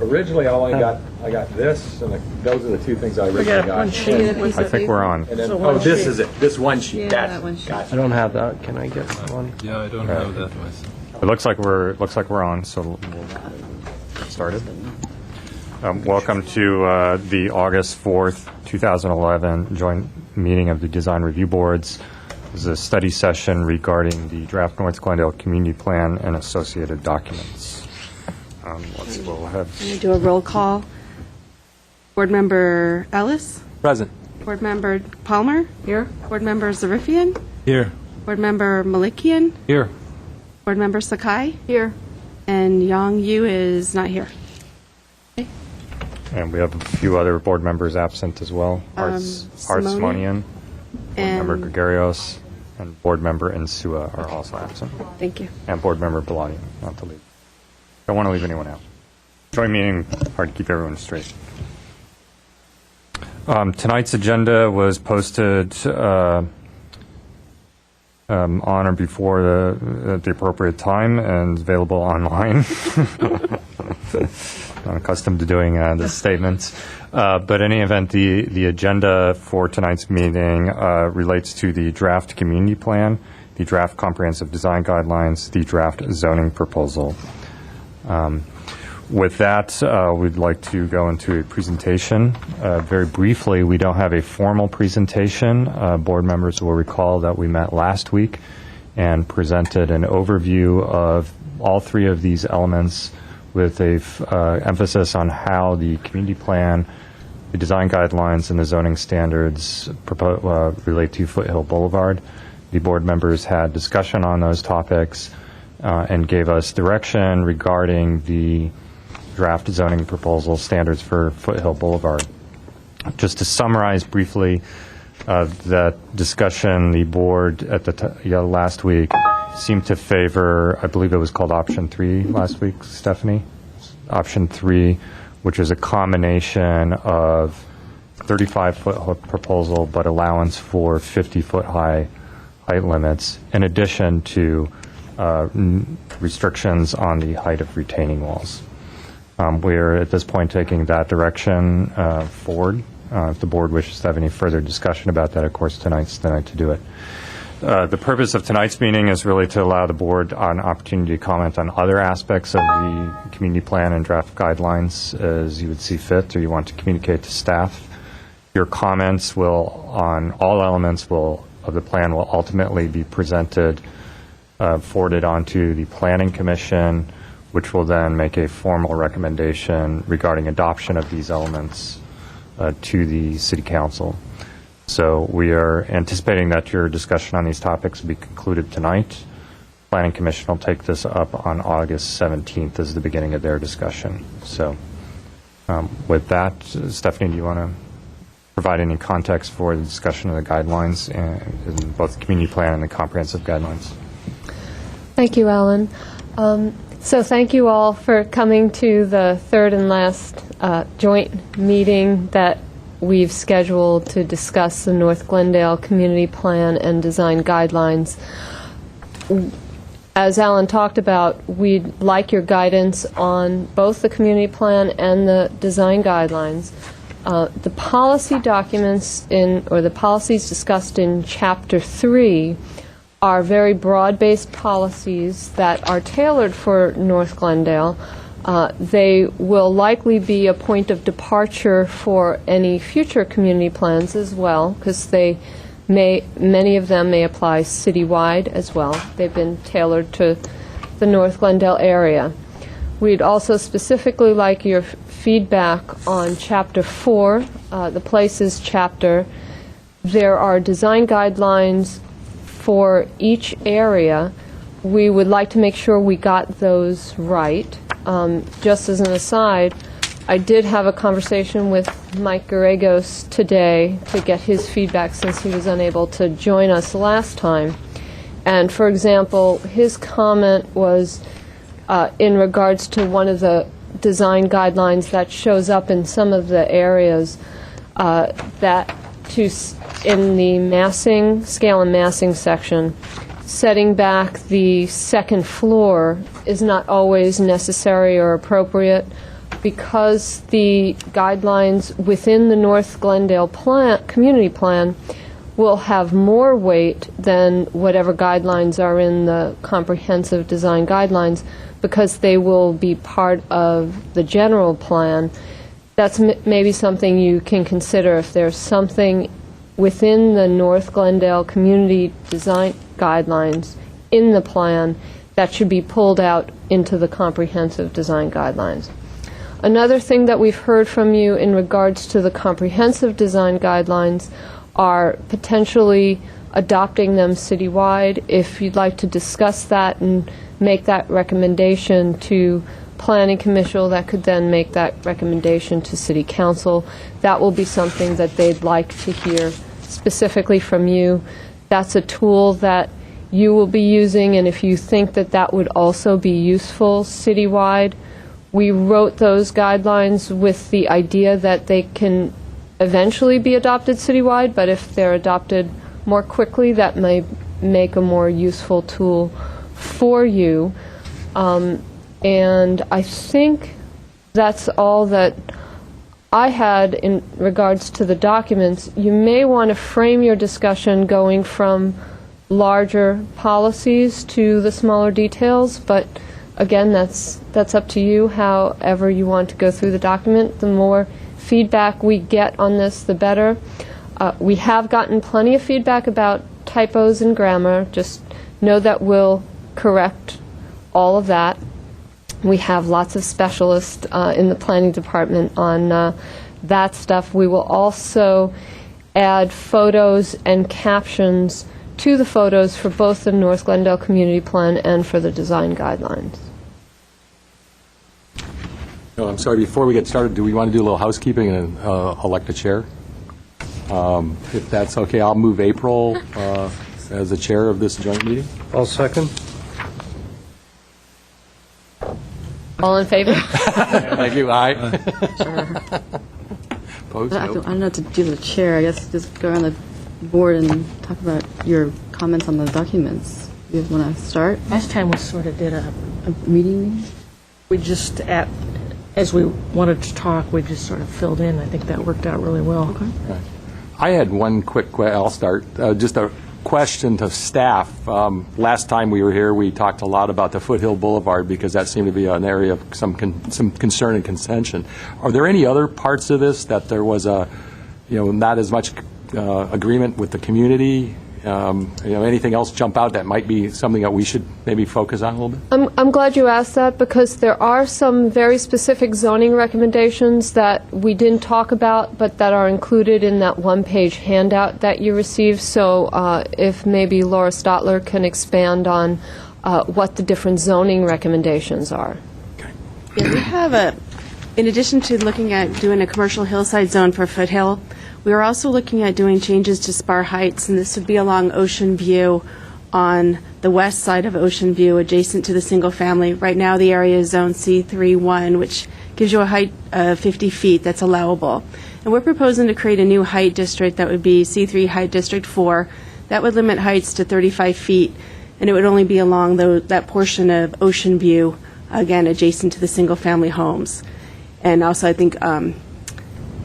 Originally, I got this, and those are the two things I originally got. I think we're on. And then, this is it. This one sheet. Yeah, That's that one sheet. gotcha. I don't have that. Can I get one? Yeah, I don't have that myself. It looks like we're on, so we'll get started. Welcome to the August 4th, 2011 joint meeting of the Design Review Boards. This is a study session regarding the draft North Glendale Community Plan and associated documents. We'll have Let me do a roll call. Board Member Ellis? Present. Board Member Palmer? Here. Board Member Zarifian? Here. Board Member Malikian? Here. Board Member Sakai? Here. And Yang Yu is not here. And we have a few other board members absent as well. Art Simonian, Board Member Gregarios, and Board Member Insua are also absent. Thank you. And Board Member Bellotti, not to leave. Don't want to leave anyone out. Joint meeting, hard to keep everyone straight. Tonight's agenda was posted on or before the appropriate time and available online. Not accustomed to doing this statement. But in any event, the agenda for tonight's meeting relates to the draft community plan, the draft comprehensive design guidelines, the draft zoning proposal. With that, we'd like to go into a presentation. Very briefly, we don't have a formal presentation. Board members will recall that we met last week and presented an overview of all three of these elements with a emphasis on how the community plan, the design guidelines, and the zoning standards relate to Foothill Boulevard. The board members had discussion on those topics and gave us direction regarding the draft zoning proposal standards for Foothill Boulevard. Just to summarize briefly that discussion, the board at the last week seemed to favor, I believe it was called option 3 last week, Stephanie? Option 3, which is a combination of 35-foot proposal but allowance for 50-foot high height limits, in addition to restrictions on the height of retaining walls. We're at this point taking that direction forward. If the board wishes to have any further discussion about that, of course, tonight's the night to do it. The purpose of tonight's meeting is really to allow the board an opportunity to comment on other aspects of the community plan and draft guidelines as you would see fit or you want to communicate to staff. Your comments on all elements of the plan will ultimately be presented, forwarded onto the Planning Commission, which will then make a formal recommendation regarding adoption of these elements to the City Council. So we are anticipating that your discussion on these topics will be concluded tonight. Planning Commission will take this up on August 17th as the beginning of their discussion. So with that, Stephanie, do you want to provide any context for the discussion of the guidelines in both the community plan and the comprehensive guidelines? Thank you, Alan. So thank you all for coming to the third and last joint meeting that we've scheduled to discuss the North Glendale Community Plan and Design Guidelines. As Alan talked about, we'd like your guidance on both the community plan and the design guidelines. The policy documents or the policies discussed in Chapter 3 are very broad-based policies that are tailored for North Glendale. They will likely be a point of departure for any future community plans as well, because many of them may apply citywide as well. They've been tailored to the North Glendale area. We'd also specifically like your feedback on Chapter 4, the Places chapter. There are design guidelines for each area. We would like to make sure we got those right. Just as an aside, I did have a conversation with Mike Garagos today to get his feedback since he was unable to join us last time. And for example, his comment was in regards to one of the design guidelines that shows up in some of the areas in the massing, scale and massing section, setting back the second floor is not always necessary or appropriate, because the guidelines within the North Glendale community plan will have more weight than whatever guidelines are in the comprehensive design guidelines, because they will be part of the general plan. That's maybe something you can consider. If there's something within the North Glendale community design guidelines in the plan that should be pulled out into the comprehensive design guidelines. Another thing that we've heard from you in regards to the comprehensive design guidelines are potentially adopting them citywide. If you'd like to discuss that and make that recommendation to Planning Commission, that could then make that recommendation to City Council. That will be something that they'd like to hear specifically from you. That's a tool that you will be using, and if you think that that would also be useful citywide, we wrote those guidelines with the idea that they can eventually be adopted citywide, but if they're adopted more quickly, that may make a more useful tool for you. And I think that's all that I had in regards to the documents. You may want to frame your discussion going from larger policies to the smaller details, but again, that's up to you, however you want to go through the document. The more feedback we get on this, the better. We have gotten plenty of feedback about typos and grammar. Just know that we'll correct all of that. We have lots of specialists in the planning department on that stuff. We will also add photos and captions to the photos for both the North Glendale Community Plan and for the design guidelines. No, I'm sorry, before we get started, do we want to do a little housekeeping and elect a chair? If that's okay, I'll move April as the chair of this joint meeting. I'll second. All in favor? Thank you. Aye. Opposed? I No. don't know to do the chair. I guess just go around the board and talk about your comments on the documents. You guys want to start Last time we sort of did a, a meeting? we just, as we wanted to talk, we just sort of filled in. I think that worked out really well. Okay. I had one quick I'll start. Just a question to staff. Last time we were here, we talked a lot about the Foothill Boulevard because that seemed to be an area of some concern and contention. Are there any other parts of this that there was not as much agreement with the community? Anything else jump out that might be something that we should maybe focus on a little bit? I'm glad you asked that, because there are some very specific zoning recommendations that we didn't talk about, but that are included in that one-page handout that you received. So if maybe Laura Stotler can expand on what the different zoning recommendations are. Yeah, we have in addition to looking at doing a commercial hillside zone for Foothill, we are also looking at doing changes to Spar Heights, and this would be along Ocean View on the west side of Ocean View, adjacent to the single family. Right now, the area is zone C31, which gives you a height of 50 feet that's allowable. And we're proposing to create a new height district that would be C3 Height District 4. That would limit heights to 35 feet, and it would only be along that portion of Ocean View, again, adjacent to the single family homes. And also, I think,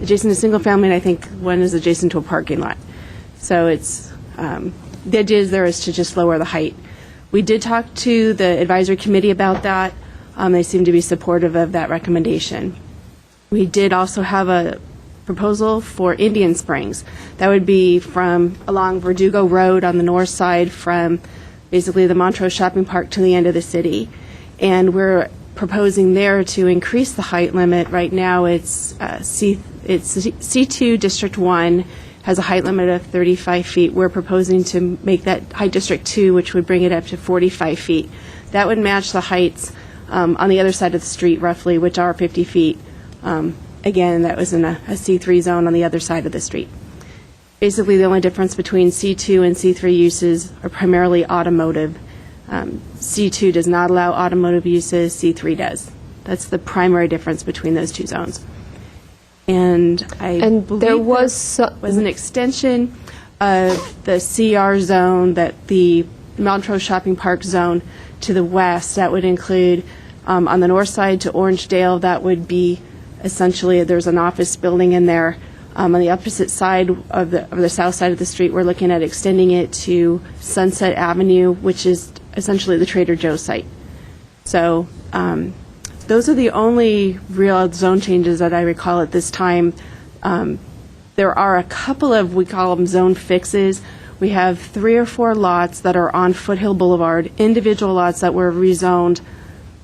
adjacent to single family, and I think one is adjacent to a parking lot. So it's the idea is to just lower the height. We did talk to the advisory committee about that. They seem to be supportive of that recommendation. We did also have a proposal for Indian Springs. That would be from along Verdugo Road on the north side, from basically the Montrose Shopping Park to the end of the city. And we're proposing there to increase the height limit. Right now it's C2 District 1 has a height limit of 35 feet. We're proposing to make that height District 2, which would bring it up to 45 feet. That would match the heights on the other side of the street, roughly, which are 50 feet. Again, that was in a C3 zone on the other side of the street. Basically, the only difference between C2 and C3 uses are primarily automotive. C2 does not allow automotive uses, C3 does. That's the primary difference between those two zones. And And believe there was an extension of the CR zone that the Montrose Shopping Park zone to the west. That would include on the north side to Orangedale. That would be essentially, there's an office building in there. On the opposite side of the south side of the street, we're looking at extending it to Sunset Avenue, which is essentially the Trader Joe's site. So those are the only real zone changes that I recall at this time. There are a couple of, we call them zone fixes. We have 3 or 4 lots that are on Foothill Boulevard, individual lots that were rezoned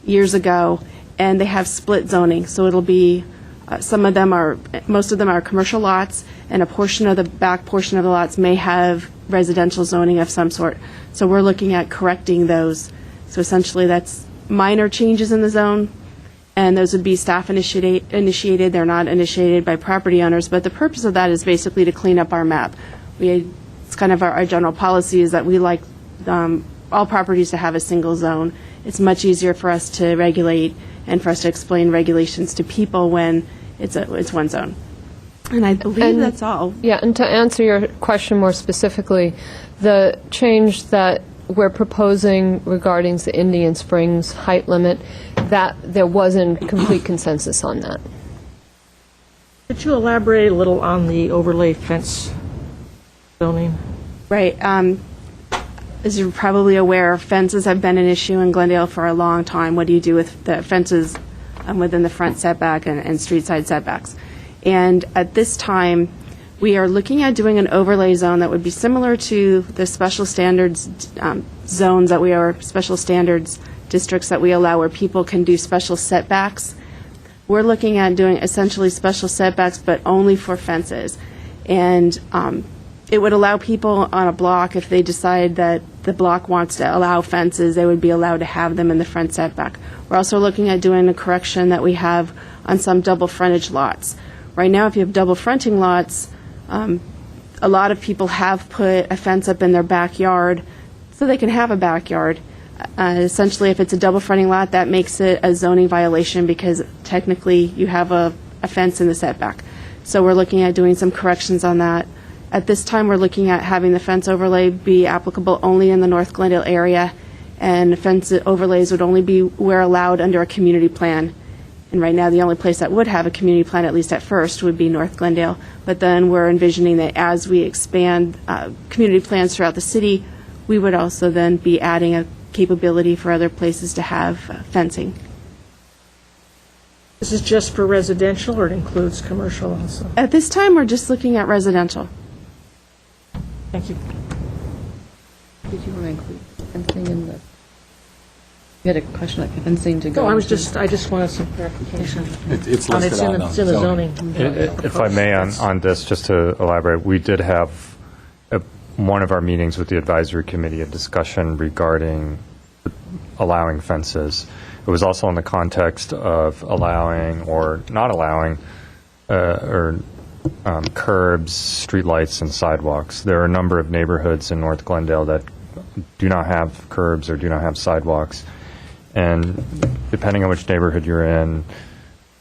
years ago, and they have split zoning. So it'll be, most of them are commercial lots, and a portion of the back portion of the lots may have residential zoning of some sort. So we're looking at correcting those. So essentially that's minor changes in the zone, and those would be staff initiated. They're not initiated by property owners, but the purpose of that is basically to clean up our map. It's kind of our general policy is that we like all properties to have a single zone. It's much easier for us to regulate and for us to explain regulations to people when it's one zone. And I believe that's all. Yeah, and to answer your question more specifically, the change that we're proposing regarding the Indian Springs height limit, that there wasn't complete consensus on that. Could you elaborate a little on the overlay fence zoning? Right. As you're probably aware, fences have been an issue in Glendale for a long time. What do you do with the fences within the front setback and street side setbacks? And at this time, we are looking at doing an overlay zone that would be similar to the special standards zones that we are, special standards districts that we allow where people can do special setbacks. We're looking at doing essentially special setbacks, but only for fences. And it would allow people on a block, if they decide that the block wants to allow fences, they would be allowed to have them in the front setback. We're also looking at doing a correction that we have on some double frontage lots. Right now, if you have double fronting lots, a lot of people have put a fence up in their backyard so they can have a backyard. Essentially, if it's a double fronting lot, that makes it a zoning violation because technically you have a fence in the setback. So we're looking at doing some corrections on that. At this time, we're looking at having the fence overlay be applicable only in the North Glendale area, and fence overlays would only be where allowed under a community plan. And right now, the only place that would have a community plan, at least at first, would be North Glendale. But then we're envisioning that as we expand community plans throughout the city, we would also then be adding a capability for other places to have fencing. This is just for residential, or it includes commercial also? At this time, we're just looking at residential. Thank you. Did you want to include fencing in the, you had a question like fencing to go? No, I just wanted some clarification. It's listed on It's in the zoning. If I may, on this, just to elaborate, we did have one of our meetings with the advisory committee, a discussion regarding allowing fences. It was also in the context of allowing or not allowing curbs, streetlights, and sidewalks. There are a number of neighborhoods in North Glendale that do not have curbs or do not have sidewalks. And depending on which neighborhood you're in,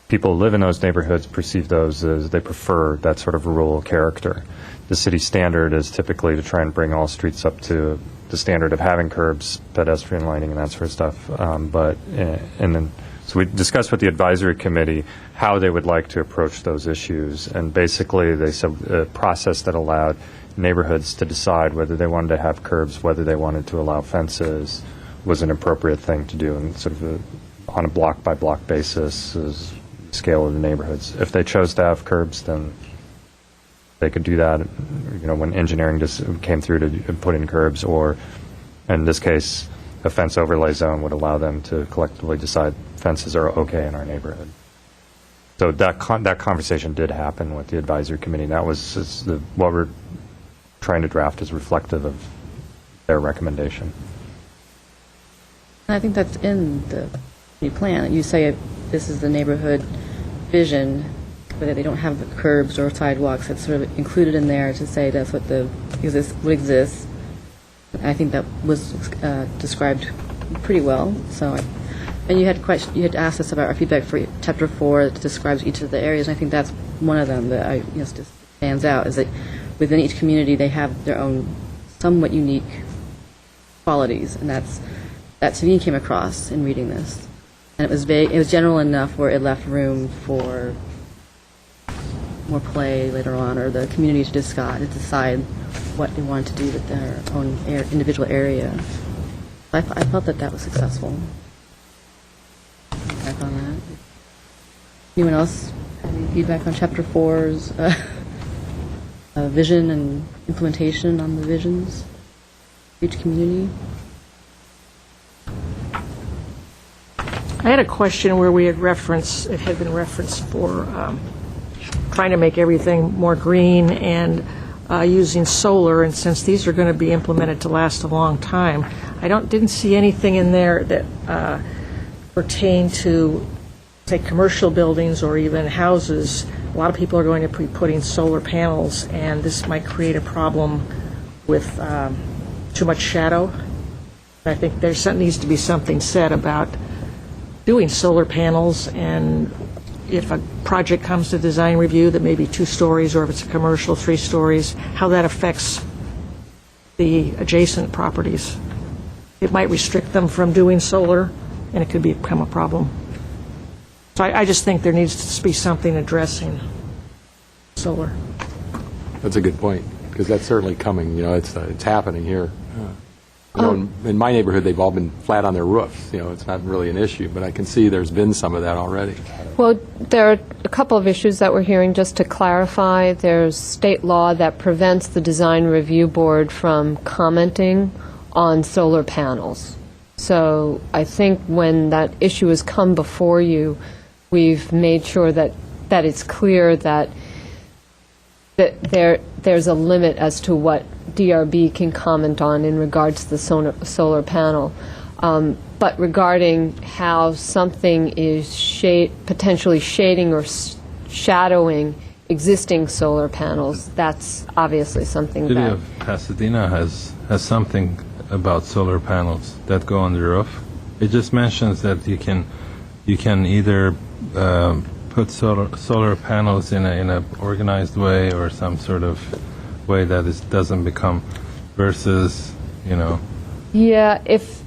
people who live in those neighborhoods perceive those as they prefer that sort of rural character. The city standard is typically to try and bring all streets up to the standard of having curbs, pedestrian lighting, and that sort of stuff. So we discussed with the advisory committee how they would like to approach those issues. And basically, they said a process that allowed neighborhoods to decide whether they wanted to have curbs, whether they wanted to allow fences, was an appropriate thing to do, and sort of on a block-by-block basis, is scale of the neighborhoods. If they chose to have curbs, then they could do that, when engineering just came through to put in curbs, or in this case, a fence overlay zone would allow them to collectively decide fences are okay in our neighborhood. So that conversation did happen with the advisory committee. And that was what we're trying to draft is reflective of their recommendation. I think that's in the plan. You say this is the neighborhood vision, but they don't have the curbs or sidewalks. It's sort of included in there to say that's what what exists. I think that was described pretty well. And you had asked us about our feedback for Chapter 4 that describes each of the areas, and I think that's one of them that just stands out, is that within each community they have their own somewhat unique qualities, and that to me came across in reading this. And it was vague, it was general enough where it left room for more play later on, or the community to decide what they wanted to do with their own individual area. I felt that was successful. Back on that. Anyone else have any feedback on Chapter 4's vision and implementation on the visions for each community? I had a question where it had been referenced for trying to make everything more green and using solar, and since these are going to be implemented to last a long time, I didn't see anything in there that pertain to, say, commercial buildings or even houses. A lot of people are going to be putting solar panels, and this might create a problem with too much shadow. I think there needs to be something said about doing solar panels, and if a project comes to design review that may be 2 stories, or if it's a commercial 3 stories, how that affects the adjacent properties. It might restrict them from doing solar, and it could become a problem. So I just think there needs to be something addressing solar. That's a good point, because that's certainly coming, it's happening here. In my neighborhood, they've all been flat on their roofs, it's not really an issue, but I can see there's been some of that already. Well, there are a couple of issues that we're hearing. Just to clarify, there's state law that prevents the Design Review Board from commenting on solar panels. So I think when that issue has come before you, we've made sure that it's clear that there's a limit as to what DRB can comment on in regards to the solar panel. But regarding how something is potentially shading or shadowing existing solar panels, that's obviously something City that... of Pasadena has something about solar panels that go on the roof. It just mentions that you can either put solar panels in a organized way or some sort of way that it doesn't become versus, Yeah, if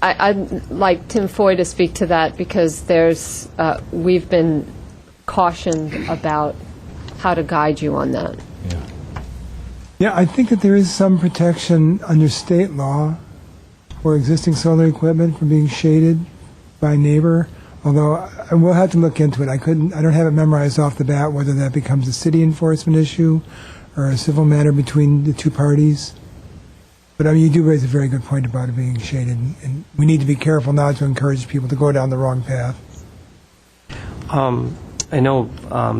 I'd like Tim Foy to speak to that, because we've been cautioned about how to guide you on that. Yeah, I think that there is some protection under state law for existing solar equipment from being shaded by neighbor, although I will have to look into it. I don't have it memorized off the bat whether that becomes a city enforcement issue or a civil matter between the 2 parties. But I mean, you do raise a very good point about it being shaded, and we need to be careful not to encourage people to go down the wrong path. I know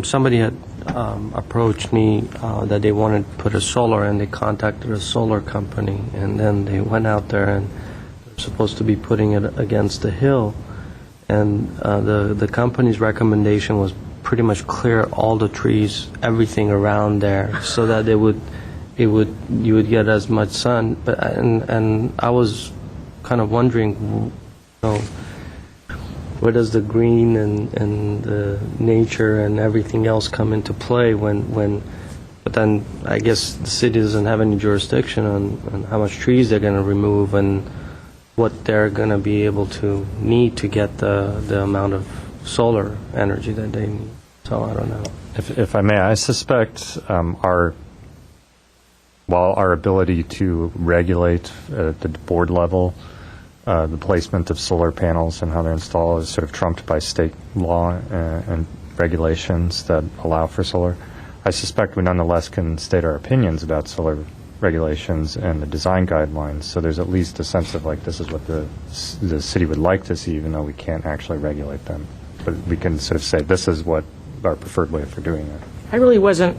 somebody had approached me that they wanted to put a solar, and they contacted a solar company, and then they went out there and they're supposed to be putting it against the hill, and the company's recommendation was pretty much clear all the trees, everything around there, so that you would get as much sun. But and I was kind of wondering, where does the green and the nature and everything else come into play when but then I guess the city doesn't have any jurisdiction on how much trees they're going to remove and what they're going to be able to need to get the amount of solar energy that they need. So I don't know. If I may, I suspect our ability to regulate at the board level the placement of solar panels and how they're installed is sort of trumped by state law and regulations that allow for solar. I suspect we nonetheless can state our opinions about solar regulations and the design guidelines, so there's at least a sense of like this is what the city would like to see, even though we can't actually regulate them. But we can sort of say this is what our preferred way for doing it. I really wasn't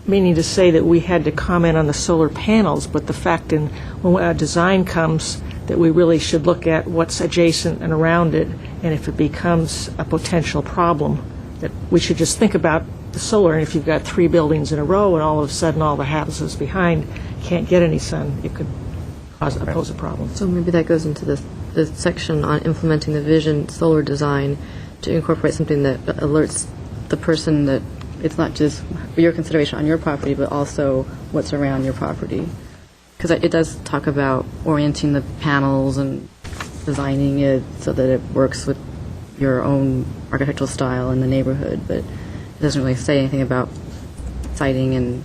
meaning to say that we had to comment on the solar panels, but the fact when a design comes that we really should look at what's adjacent and around it, and if it becomes a potential problem, that we should just think about the solar. And if you've got 3 buildings in a row and all of a sudden all the houses behind can't get any sun, it could pose a problem. So maybe that goes into the section on implementing the vision solar design to incorporate something that alerts the person that it's not just for your consideration on your property, but also what's around your property. because it does talk about orienting the panels and designing it so that it works with your own architectural style in the neighborhood, but it doesn't really say anything about siding and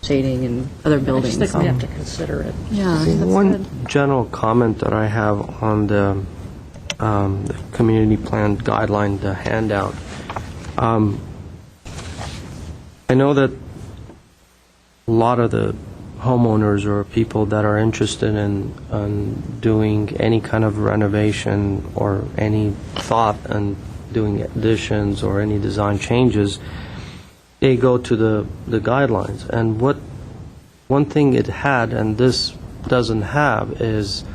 shading and other I buildings. just think we have to consider it. Yeah, I think that's One good. general comment that I have on the community plan guideline, the handout. I know that a lot of the homeowners or people that are interested in doing any kind of renovation or any thought on doing additions or any design changes, they go to the guidelines. And one thing it had, and this doesn't have, is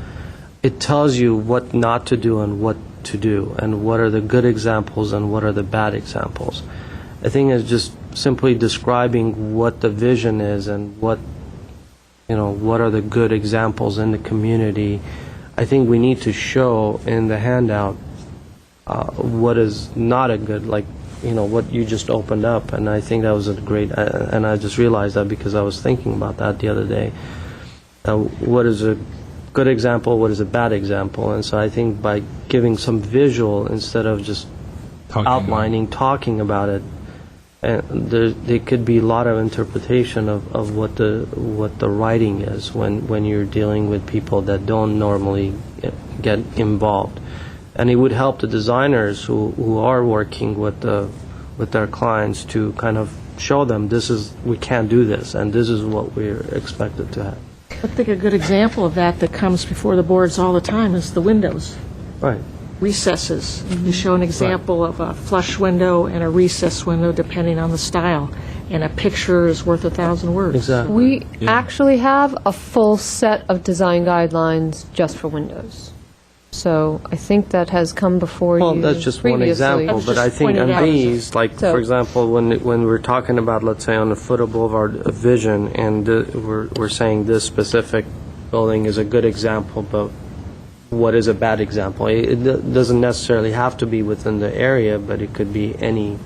it tells you what not to do and what to do, and what are the good examples and what are the bad examples. I think it's just simply describing what the vision is and what are the good examples in the community. I think we need to show in the handout what is not a good, like, what you just opened up, and I think that was a great, and I just realized that because I was thinking about that the other day. What is a good example, what is a bad example? And so I think by giving some visual instead of just outlining, talking about it, there could be a lot of interpretation of what the writing is when you're dealing with people that don't normally get involved. And it would help the designers who are working with their clients to kind of show them we can't do this, and this is what we're expected to have. I think a good example of that comes before the boards all the time is the windows. Right. Recesses. You show an example of a flush window and a recess window depending on the style, and a picture is worth 1,000 words. Exactly. We actually have a full set of design guidelines just for windows. So I think that has come before you Well, that's just one previously. example, but I just think pointed on out. these, like, So- for example, when we're talking about, let's say, on the Foothill Boulevard vision, and we're saying this specific building is a good example, but what is a bad example? It doesn't necessarily have to be within the area, but it could be any.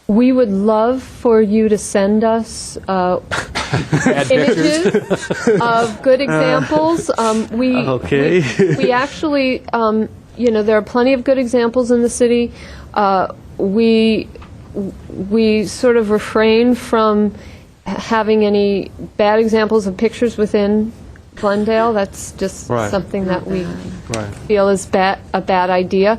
We would love for you to send us images of good examples. Okay. We actually, there are plenty of good examples in the city. We sort of refrain from having any bad examples of pictures within Glendale. That's just Right. something that we Right. feel is a bad idea.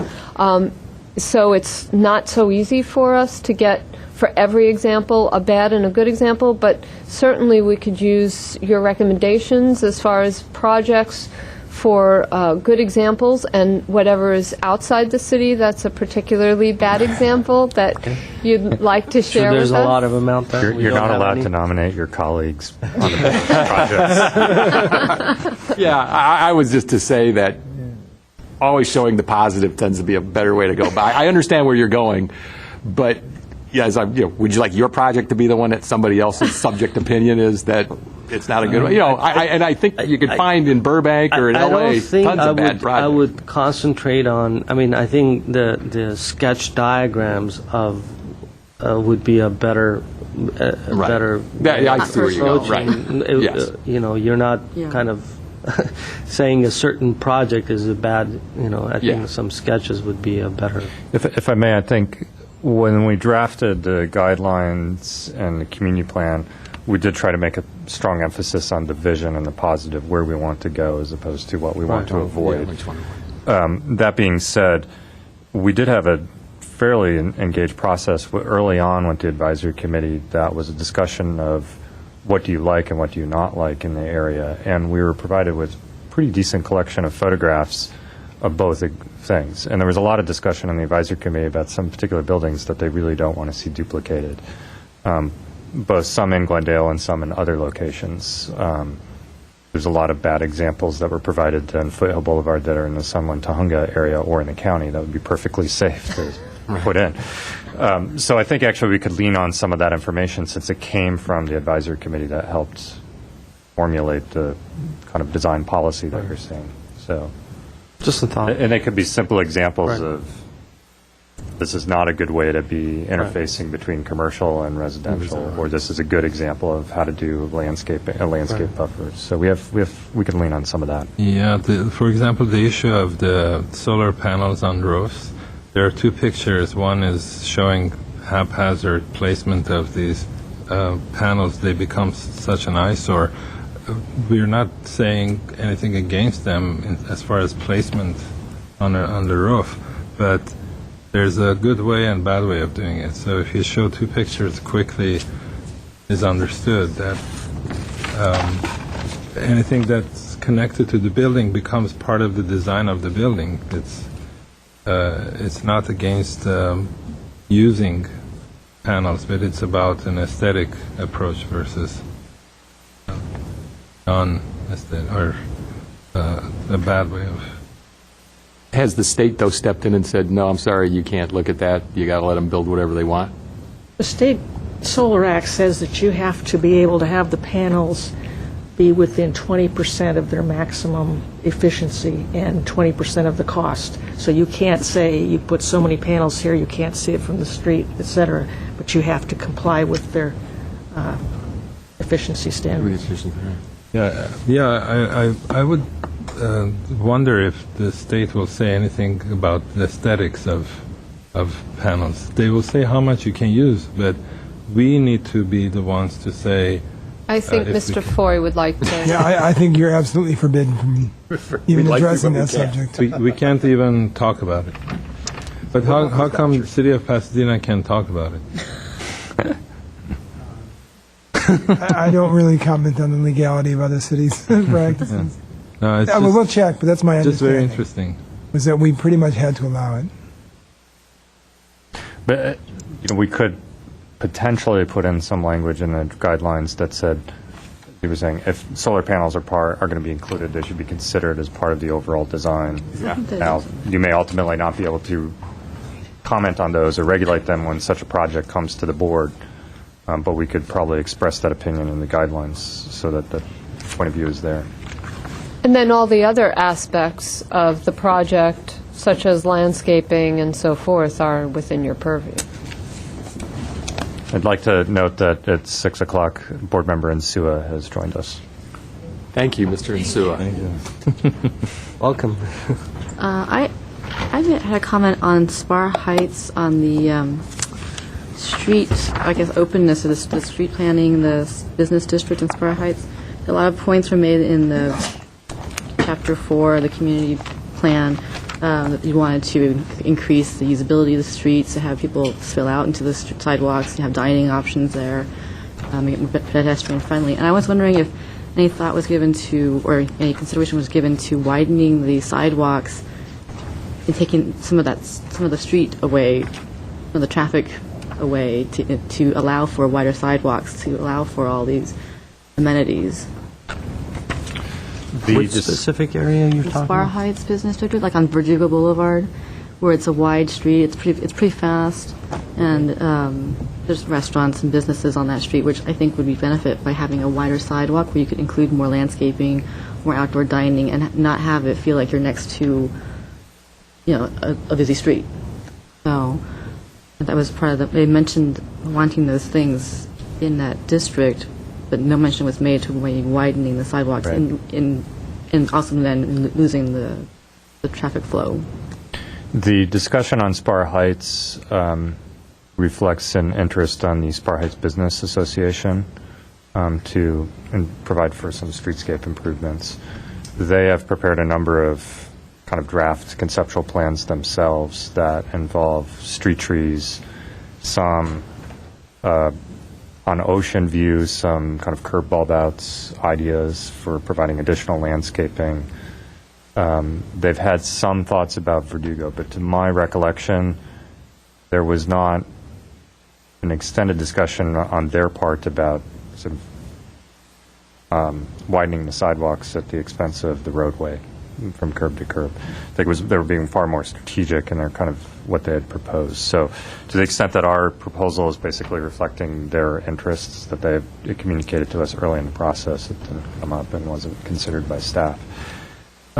So it's not so easy for us to get, for every example, a bad and a good example, but certainly we could use your recommendations as far as projects for good examples, and whatever is outside the city that's a particularly bad example that you'd like to So share there's with a us. lot of them out there. We You're don't not have allowed any? to nominate your colleagues on the projects. Yeah, I was just to say that always showing the positive tends to be a better way to go. But I understand where you're going, but yeah, would you like your project to be the one that somebody else's subject opinion is that it's not a good one? I think you could find in Burbank or in I LA don't think tons of bad projects. I would concentrate on. I mean, I think the sketch diagrams of would be a better. Right. Better. Yeah, I see where you go. approaching. Right. Yes. You're not Yeah. kind of saying a certain project is a bad. I Yeah. think some sketches would be a better. If I may, I think when we drafted the guidelines and the community plan, we did try to make a strong emphasis on the vision and the positive, where we want to go, as opposed to what we want to avoid. That being said, we did have a fairly engaged process early on with the advisory committee. That was a discussion of what do you like and what do you not like in the area, and we were provided with a pretty decent collection of photographs of both things. And there was a lot of discussion in the advisory committee about some particular buildings that they really don't want to see duplicated, both some in Glendale and some in other locations. There's a lot of bad examples that were provided in Foothill Boulevard that are in the Sunland-Tahunga area or in the county that would be perfectly safe to put in. So I think actually we could lean on some of that information since it came from the advisory committee that helped formulate the kind of design policy that you're seeing. So, Just a thought. and they could be simple examples Right. of this is not a good way to be interfacing between commercial and residential, or this is a good example of how to do landscape buffers. So we can lean on some of that. Yeah, for example, the issue of the solar panels on roofs, there are two pictures. One is showing haphazard placement of these panels. They become such an eyesore. We're not saying anything against them as far as placement on the roof, but there's a good way and bad way of doing it. So if you show two pictures quickly, is understood that anything that's connected to the building becomes part of the design of the building. It's not against using panels, but it's about an aesthetic approach versus non-aesthetic, or a bad way of. Has the state, though, stepped in and said, no, I'm sorry, you can't look at that, you got to let them build whatever they want? The State Solar Act says that you have to be able to have the panels be within 20% of their maximum efficiency and 20% of the cost. So you can't say you put so many panels here, you can't see it from the street, et cetera, but you have to comply with their efficiency standards. I would wonder if the state will say anything about the aesthetics of panels. They will say how much you can use, but we need to be the ones to say. I think Mr. Foy would like to. Yeah, I think you're absolutely forbidden from even addressing that subject. We can't even talk about it. But how come the city of Pasadena can't talk about it? I don't really comment on the legality of other cities' practices. No, it's We'll check, but that's my understanding. just very interesting. Was that we pretty much had to allow it. But we could potentially put in some language in the guidelines that said, he was saying, if solar panels are going to be included, they should be considered as part of the overall design. Now, you may ultimately not be able to comment on those or regulate them when such a project comes to the board, but we could probably express that opinion in the guidelines so that the point of view is there. And then all the other aspects of the project, such as landscaping and so forth, are within your purview. I'd like to note that at 6 o'clock, Board Member Insua has joined us. Thank you, Mr. Insua. Welcome. I had a comment on Spar Heights, on the street, I guess, openness of the street planning, the business district in Spar Heights. A lot of points were made in the Chapter 4, the community plan, that you wanted to increase the usability of the streets, to have people spill out into the sidewalks, to have dining options there, make it more pedestrian friendly. And I was wondering if any thought was given to, or any consideration was given to widening the sidewalks and taking some of the street away, some of the traffic away, to allow for wider sidewalks, to allow for all these amenities. Which specific area you're talking Spar about? Heights Business District, like on Verdugo Boulevard, where it's a wide street. It's pretty fast, and there's restaurants and businesses on that street, which I think would be benefit by having a wider sidewalk where you could include more landscaping, more outdoor dining, and not have it feel like you're next to, a busy street. So that was part of the. They mentioned wanting those things in that district, but no mention was made to widening the sidewalks, Right. and also then losing the traffic flow. The discussion on Spar Heights reflects an interest on the Spar Heights Business Association to provide for some streetscape improvements. They have prepared a number of kind of draft conceptual plans themselves that involve street trees, some on ocean views, some kind of curb bulb outs, ideas for providing additional landscaping. They've had some thoughts about Verdugo, but to my recollection, there was not an extended discussion on their part about sort of widening the sidewalks at the expense of the roadway from curb to curb. I think they were being far more strategic in their kind of what they had proposed. So to the extent that our proposal is basically reflecting their interests that they have communicated to us early in the process, it didn't come up and wasn't considered by staff.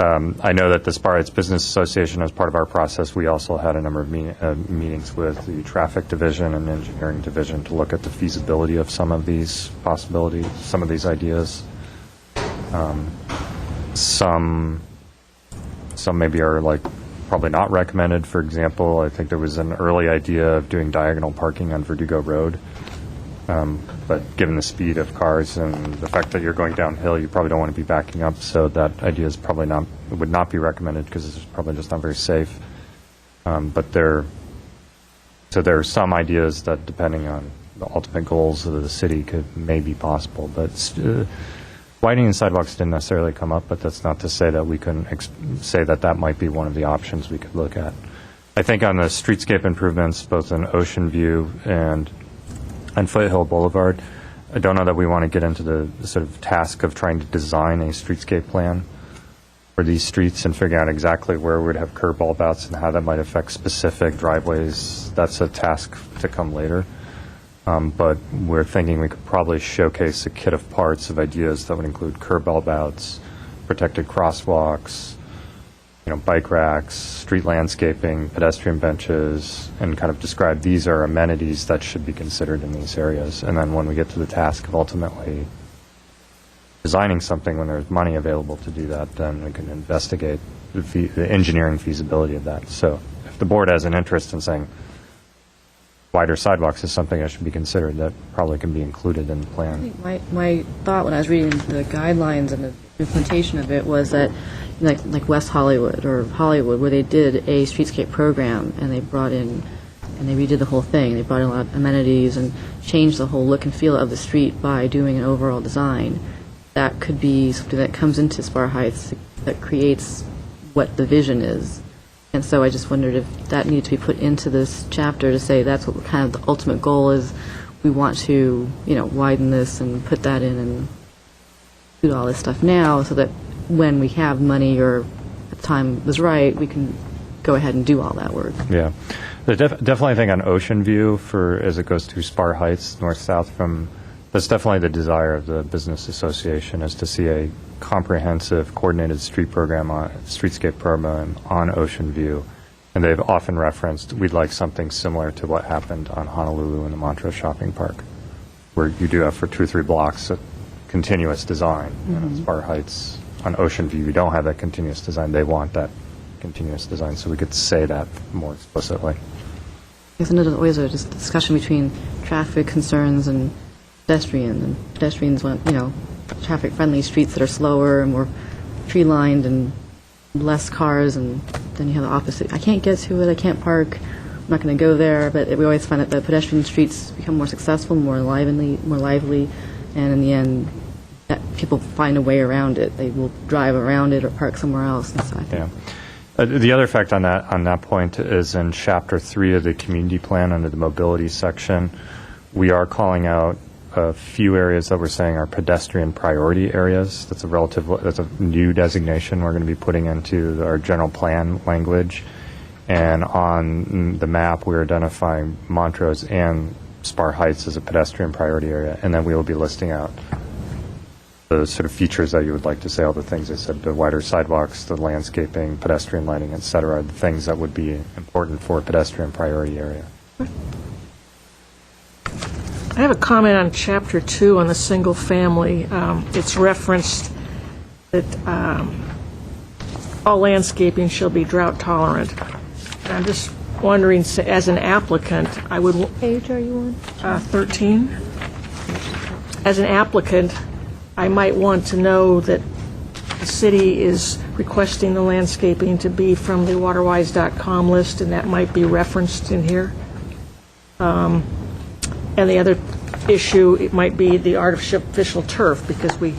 I know that the Spar Heights Business Association, as part of our process, we also had a number of meetings with the Traffic Division and Engineering Division to look at the feasibility of some of these possibilities, some of these ideas. Some maybe are like probably not recommended. For example, I think there was an early idea of doing diagonal parking on Verdugo Road. But given the speed of cars and the fact that you're going downhill, you probably don't want to be backing up. So that idea is probably would not be recommended because it's probably just not very safe. But there are some ideas that, depending on the ultimate goals of the city, may be possible. But widening the sidewalks didn't necessarily come up. But that's not to say that we couldn't say that might be one of the options we could look at. I think on the streetscape improvements, both in Ocean View and Foothill Boulevard, I don't know that we want to get into the sort of task of trying to design a streetscape plan for these streets and figure out exactly where we'd have curb bulb outs and how that might affect specific driveways. That's a task to come later. But we're thinking we could probably showcase a kit of parts of ideas that would include curb bulb outs, protected crosswalks, bike racks, street landscaping, pedestrian benches, and kind of describe these are amenities that should be considered in these areas. And then when we get to the task of ultimately designing something, when there's money available to do that, then we can investigate the engineering feasibility of that. So if the board has an interest in saying wider sidewalks is something that should be considered, that probably can be included in the plan. I think my thought when I was reading the guidelines and the implementation of it was that like West Hollywood or Hollywood, where they did a streetscape program and they brought in and they redid the whole thing. They brought in a lot of amenities and changed the whole look and feel of the street by doing an overall design. That could be something that comes into Spar Heights that creates what the vision is. And so I just wondered if that needed to be put into this chapter to say that's what kind of the ultimate goal is. We want to, widen this and put that in and do all this stuff now so that when we have money or the time was right, we can go ahead and do all that work. Yeah. Definitely I think on Ocean View, as it goes through Spar Heights, north-south that's definitely the desire of the business association, is to see a comprehensive, coordinated streetscape program on Ocean View. And they've often referenced, we'd like something similar to what happened on Honolulu in the Montrose Shopping Park, where you do have for 2 or 3 blocks a continuous design. And on Spar Heights, on Ocean View, you don't have that continuous design. They want that continuous design, so we could say that more explicitly. Because there's always a discussion between traffic concerns and pedestrians, and pedestrians want, traffic-friendly streets that are slower and more tree-lined and less cars, and then you have the opposite. I can't get to it, I can't park, I'm not going to go there, but we always find that the pedestrian streets become more successful, more lively, and in the end, that people find a way around it. They will drive around it or park somewhere else. And so I think the other effect on that point is in Chapter 3 of the Community Plan under the Mobility section. We are calling out a few areas that we're saying are pedestrian priority areas. That's a new designation we're going to be putting into our general plan language. And on the map, we're identifying Montrose and Spar Heights as a pedestrian priority area, and then we will be listing out the sort of features that you would like to say, all the things I said, the wider sidewalks, the landscaping, pedestrian lighting, et cetera, the things that would be important for a pedestrian priority area. I have a comment on Chapter 2 on the single family. It's referenced that all landscaping shall be drought tolerant. And I'm just wondering, as an applicant, I would... What page are you on? 13. As an applicant, I might want to know that the city is requesting the landscaping to be from the waterwise.com list, and that might be referenced in here. And the other issue, it might be the artificial turf, because we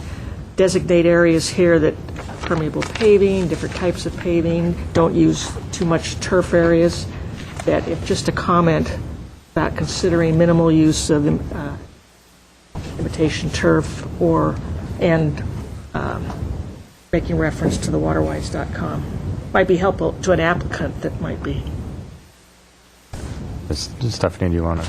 designate areas here that permeable paving, different types of paving, don't use too much turf areas, that if just a comment about considering minimal use of imitation turf and making reference to the waterwise.com might be helpful to an applicant that might be. Stephanie, do you want to?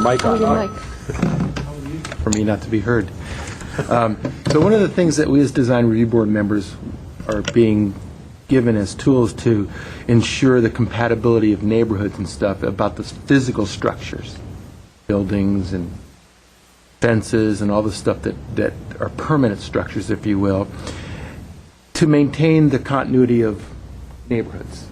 mic on. Your mic. For me not to be heard. So one of the things that we as design review board members are being given as tools to ensure the compatibility of neighborhoods and stuff about the physical structures, buildings and fences and all the stuff that are permanent structures, if you will, to maintain the continuity of neighborhoods.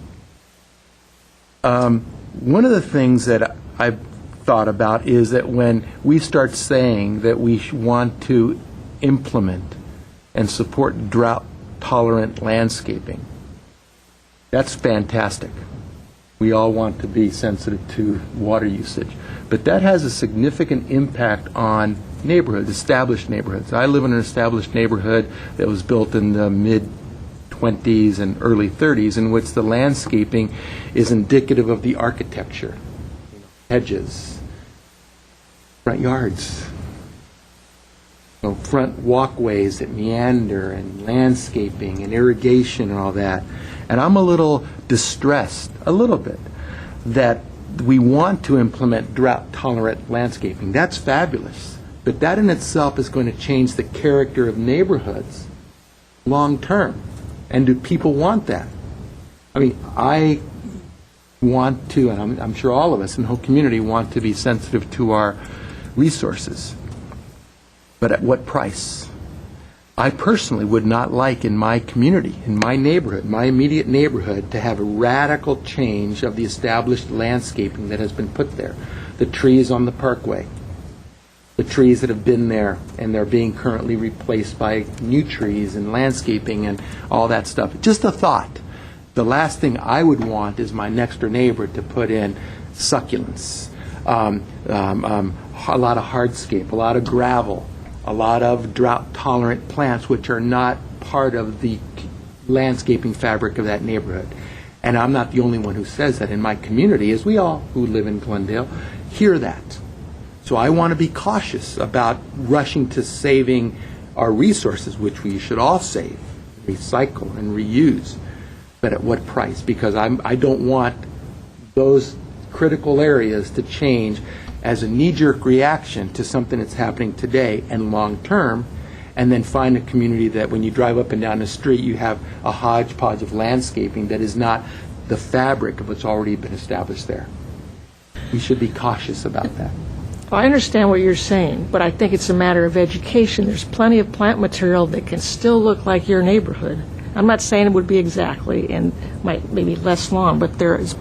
One of the things that I've thought about is that when we start saying that we want to implement and support drought-tolerant landscaping, that's fantastic. We all want to be sensitive to water usage. But that has a significant impact on neighborhoods, established neighborhoods. I live in an established neighborhood that was built in the mid-20s and early 30s, in which the landscaping is indicative of the architecture. Hedges, front yards, front walkways that meander, and landscaping and irrigation and all that. And I'm a little distressed, a little bit, that we want to implement drought-tolerant landscaping. That's fabulous. But that in itself is going to change the character of neighborhoods long-term. And do people want that? I mean, I want to, and I'm sure all of us in the whole community want to be sensitive to our resources. But at what price? I personally would not like in my community, in my neighborhood, my immediate neighborhood, to have a radical change of the established landscaping that has been put there. The trees on the parkway, the trees that have been there, and they're being currently replaced by new trees and landscaping and all that stuff. Just a thought. The last thing I would want is my next door neighbor to put in succulents, a lot of hardscape, a lot of gravel, a lot of drought-tolerant plants, which are not part of the landscaping fabric of that neighborhood. And I'm not the only one who says that. In my community, as we all who live in Glendale hear that. So I want to be cautious about rushing to saving our resources, which we should all save, recycle, and reuse. But at what price? Because I don't want those critical areas to change as a knee-jerk reaction to something that's happening today and long-term, and then find a community that when you drive up and down the street, you have a hodgepodge of landscaping that is not the fabric of what's already been established there. We should be cautious about that. Well, I understand what you're saying, but I think it's a matter of education. There's plenty of plant material that can still look like your neighborhood. I'm not saying it would be exactly, and maybe less long, but there is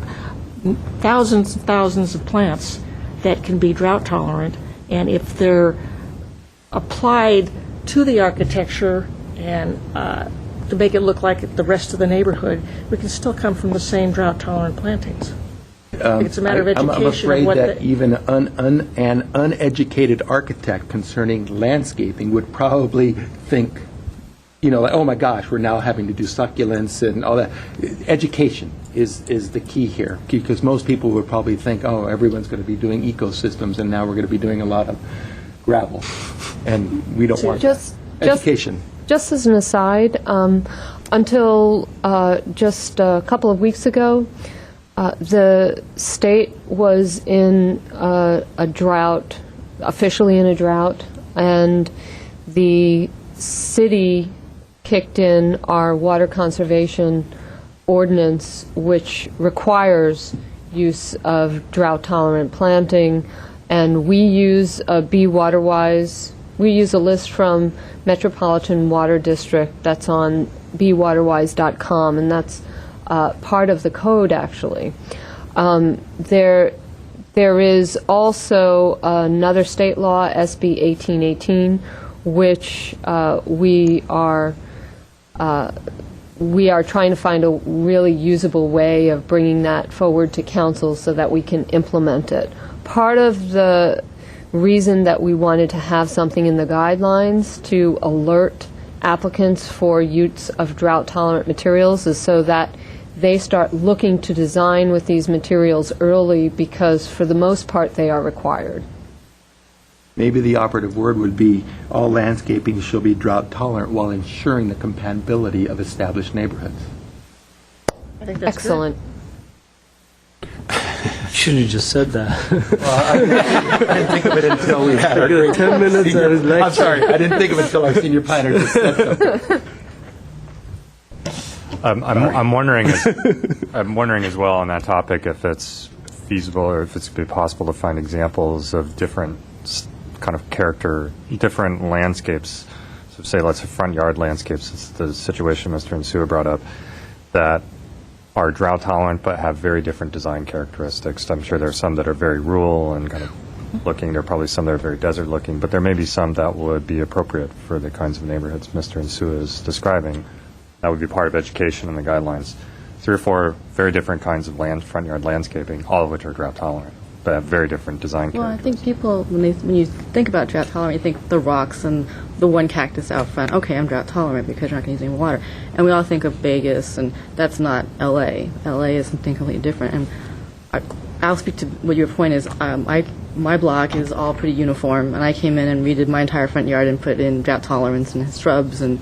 thousands and thousands of plants that can be drought tolerant, and if they're applied to the architecture and to make it look like the rest of the neighborhood, we can still come from the same drought tolerant plantings. I think it's a matter of education. I'm afraid that even an uneducated architect concerning landscaping would probably think, like, oh my gosh, we're now having to do succulents and all that. Education is the key here, because most people would probably think, oh, everyone's going to be doing ecosystems, and now we're going to be doing a lot of gravel, and we don't want that. Education. Just as an aside, until just a couple of weeks ago, the state was in a drought, officially in a drought, and the city kicked in our water conservation ordinance, which requires use of drought-tolerant planting, and we use Be Waterwise. We use a list from Metropolitan Water District that's on bewaterwise.com, and that's part of the code, actually. There is also another state law, SB 1818, which we are trying to find a really usable way of bringing that forward to council so that we can implement it. Part of the reason that we wanted to have something in the guidelines to alert applicants for use of drought-tolerant materials is so that they start looking to design with these materials early, because for the most part they are required. Maybe the operative word would be all landscaping shall be drought tolerant while ensuring the compatibility of established neighborhoods. I think that's Excellent. should have just said that. I didn't think of it until we had our great 10 minutes senior- at his lecture. I'm sorry, I didn't think of it until our senior planner just said something. I'm wondering, I'm wondering as well on that topic if it's feasible or if it's be possible to find examples of different kind of character, different landscapes. So say, let's say front yard landscapes, it's the situation Mr. Insua brought up, that are drought tolerant but have very different design characteristics. I'm sure there are some that are very rural and kind of looking. There are probably some that are very desert looking, but there may be some that would be appropriate for the kinds of neighborhoods Mr. Insua is describing. That would be part of education and the guidelines. 3 or 4 very different kinds of front yard landscaping, all of which are drought tolerant, but have very different design Well, I characteristics. think people, when you think about drought tolerant, you think the rocks and the one cactus out front. Okay, I'm drought tolerant because you're not going to use any water. And we all think of Vegas, and that's not L.A. L.A. is something completely different. And I'll speak to what your point is. My block is all pretty uniform, and I came in and redid my entire front yard and put in drought tolerance and shrubs and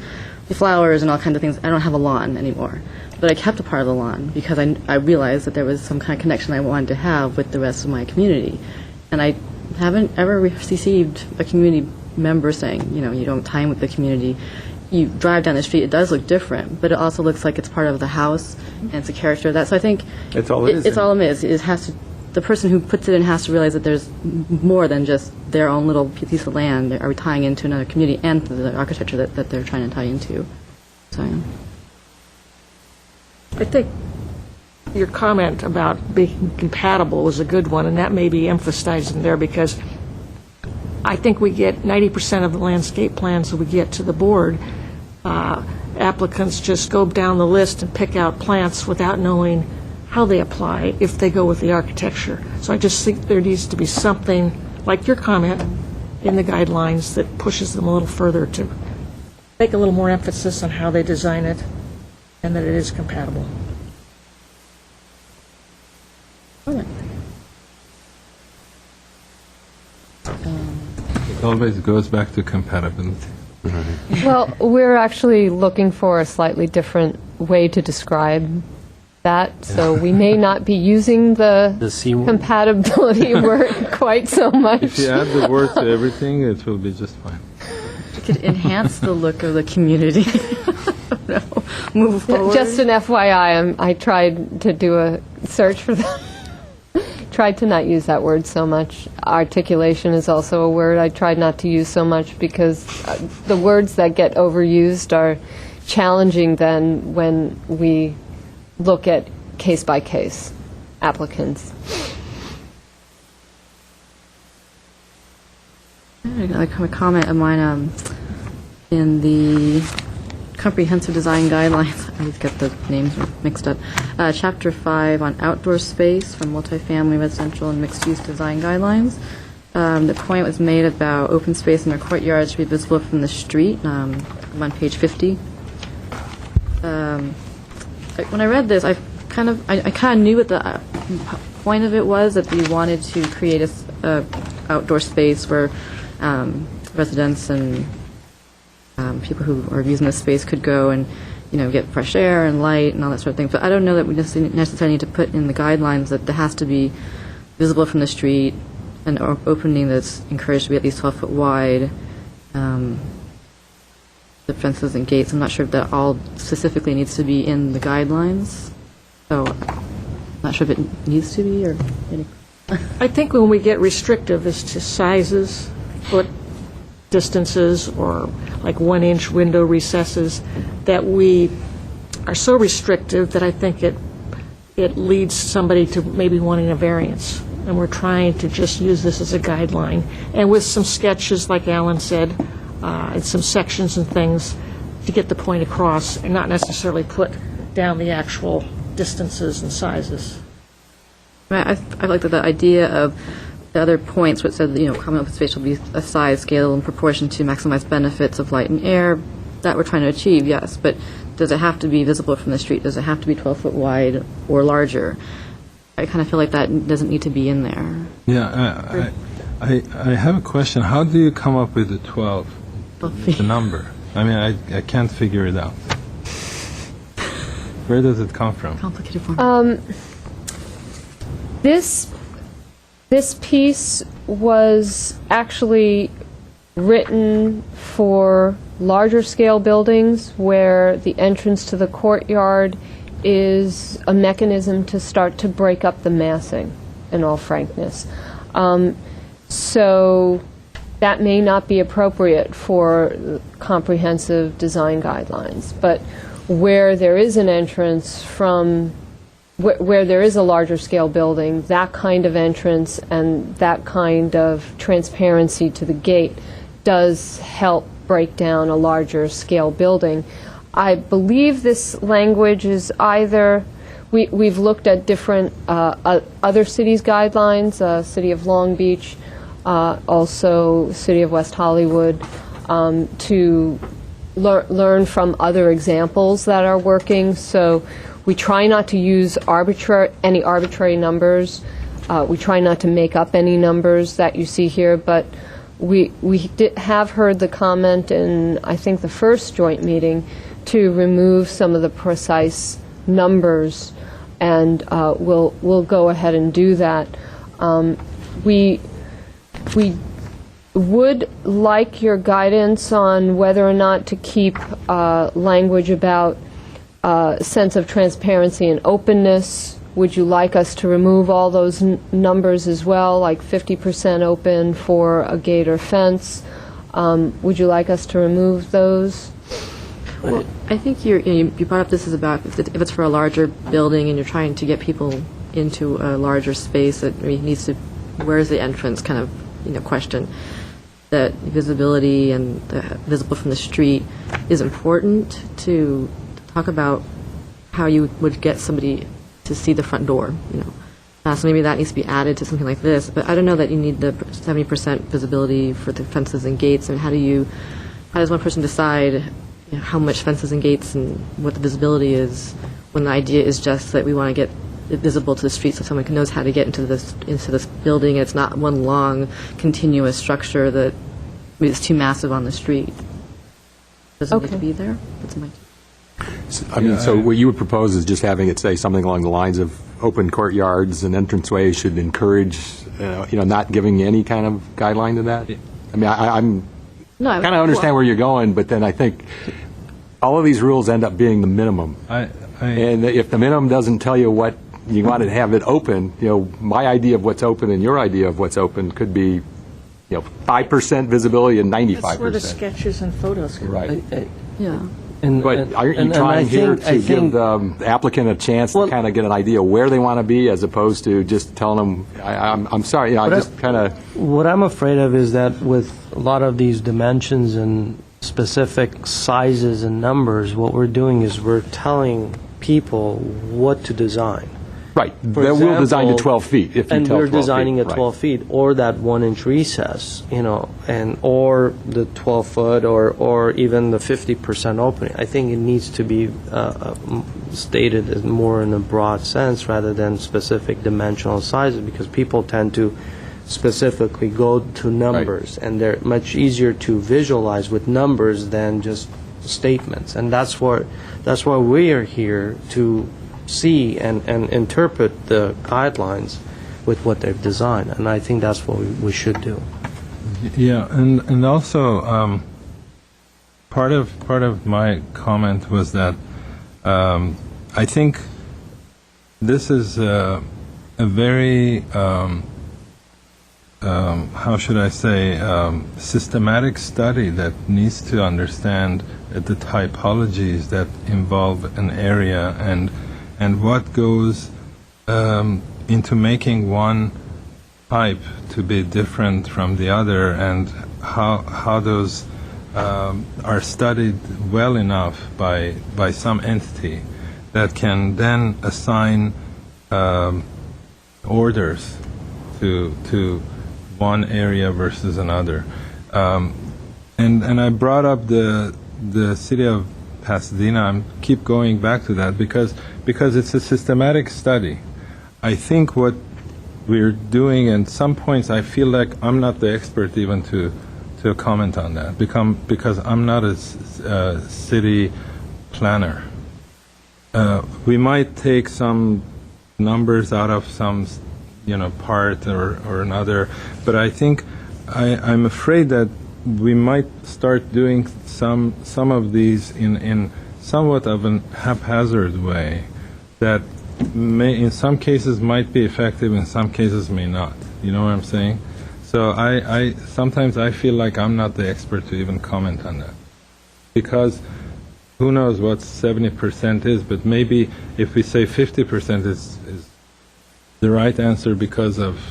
flowers and all kinds of things. I don't have a lawn anymore. But I kept a part of the lawn because I realized that there was some kind of connection I wanted to have with the rest of my community. And I haven't ever received a community member saying, you know, you don't have time with the community. You drive down the street, it does look different, but it also looks like it's part of the house and it's a character of that. So I think It's all it is. It's all it is. It has to. The person who puts it in has to realize that there's more than just their own little piece of land. Are we tying into another community and the architecture that they're trying to tie into? So. Yeah. I think your comment about being compatible was a good one, and that may be emphasized in there because I think we get 90% of the landscape plans that we get to the board. Applicants just go down the list and pick out plants without knowing how they apply if they go with the architecture. So I just think there needs to be something, like your comment, in the guidelines that pushes them a little further to make a little more emphasis on how they design it and that it is compatible. It always goes back to compatibility. Well, we're actually looking for a slightly different way to describe that, so we may not be using The the C word. compatibility word quite so much. If you add the word to everything, it will be just fine. It could enhance the look of the community. No, move forward. Just an FYI, I tried to do a search for that. Tried to not use that word so much. Articulation is also a word I tried not to use so much because the words that get overused are challenging then when we look at case-by-case applicants. I have a comment of mine in the comprehensive design guidelines. I always get the names mixed up. Chapter 5 on outdoor space for multifamily, residential, and mixed-use design guidelines. The point was made about open space in their courtyards should be visible from the street. I'm on page 50. When I read this, I kind of knew what the point of it was, that we wanted to create a outdoor space where residents and people who are using this space could go and, you know, get fresh air and light and all that sort of thing. But I don't know that we necessarily need to put in the guidelines that there has to be visible from the street, an opening that's encouraged to be at least 12 foot wide, the fences and gates. I'm not sure if that all specifically needs to be in the guidelines. So I'm not sure if it needs to be or any. I think when we get restrictive as to sizes, foot distances, or like 1-inch window recesses, that we are so restrictive that I think it leads somebody to maybe wanting a variance. And we're trying to just use this as a guideline. And with some sketches, like Alan said, and some sections and things to get the point across and not necessarily put down the actual distances and sizes. I like the idea of the other points where it said, you know, common open space will be a size, scale, and proportion to maximize benefits of light and air. That we're trying to achieve, yes, but does it have to be visible from the street? Does it have to be 12 foot wide or larger? I kind of feel like that doesn't need to be in there. Yeah, I have a question. How do you come up with the 12, the number? I mean, I can't figure it out. Where does it come from? Complicated form. This This piece was actually written for larger scale buildings where the entrance to the courtyard is a mechanism to start to break up the massing, in all frankness. So that may not be appropriate for comprehensive design guidelines. But where there is an entrance from, where there is a larger scale building, that kind of entrance and that kind of transparency to the gate does help break down a larger scale building. I believe this language is either, we've looked at different other cities' guidelines, City of Long Beach, also City of West Hollywood, to learn from other examples that are working. So we try not to use any arbitrary numbers. We try not to make up any numbers that you see here, but we have heard the comment in, I think, the first joint meeting to remove some of the precise numbers, and we'll go ahead and do that. We would like your guidance on whether or not to keep language about sense of transparency and openness. Would you like us to remove all those numbers as well, like 50% open for a gate or fence? Would you like us to remove those? Well, I think you brought up this is about if it's for a larger building and you're trying to get people into a larger space, that needs to, where's the entrance kind of question. That visibility and visible from the street is important to talk about how you would get somebody to see the front door. So maybe that needs to be added to something like this. But I don't know that you need the 70% visibility for the fences and gates. And how does one person decide how much fences and gates and what the visibility is when the idea is just that we want to get it visible to the street so someone knows how to get into this building. It's not one long continuous structure that is too massive on the street. Does it need to be there? That's my. So what you would propose is just having it say something along the lines of open courtyards and entranceways should encourage, not giving any kind of guideline to that? I mean, I'm kind of understand where you're going, but then I think all of these rules end up being the minimum. And if the minimum doesn't tell you what you want to have it open, my idea of what's open and your idea of what's open could be, 5% visibility and 95%. That's where the sketches and photos come. Right. Yeah. But aren't you trying here to give the applicant a chance to kind of get an idea where they want to be, as opposed to just telling them, I'm sorry, I just kind of... What I'm afraid of is that with a lot of these dimensions and specific sizes and numbers, what we're doing is we're telling people what to design. Right. For We'll design to example, 12 feet if you tell 12 feet. And we're designing at Right. 12 feet, or that 1-inch recess, or the 12-foot, or even the 50% opening. I think it needs to be stated as more in a broad sense rather than specific dimensional sizes, because people tend to specifically go to numbers, and they're much easier to visualize with numbers than just statements. And that's why we are here to see and interpret the guidelines with what they've designed, and I think that's what we should do. Yeah, and also part of my comment was that I think this is a very how should I say systematic study that needs to understand the typologies that involve an area and what goes into making one type to be different from the other, and how those are studied well enough by some entity that can then assign orders to one area versus another. And I brought up the city of Pasadena. I keep going back to that because it's a systematic study. I think what we're doing, and some points I feel like I'm not the expert even to comment on that, because I'm not a city planner. We might take some numbers out of some part or another. But I think I'm afraid that we might start doing some of these in somewhat of an haphazard way that may, in some cases, might be effective, in some cases may not. You know what I'm saying? So I sometimes I feel like I'm not the expert to even comment on that, because who knows what 70% is, but maybe if we say 50% is the right answer because of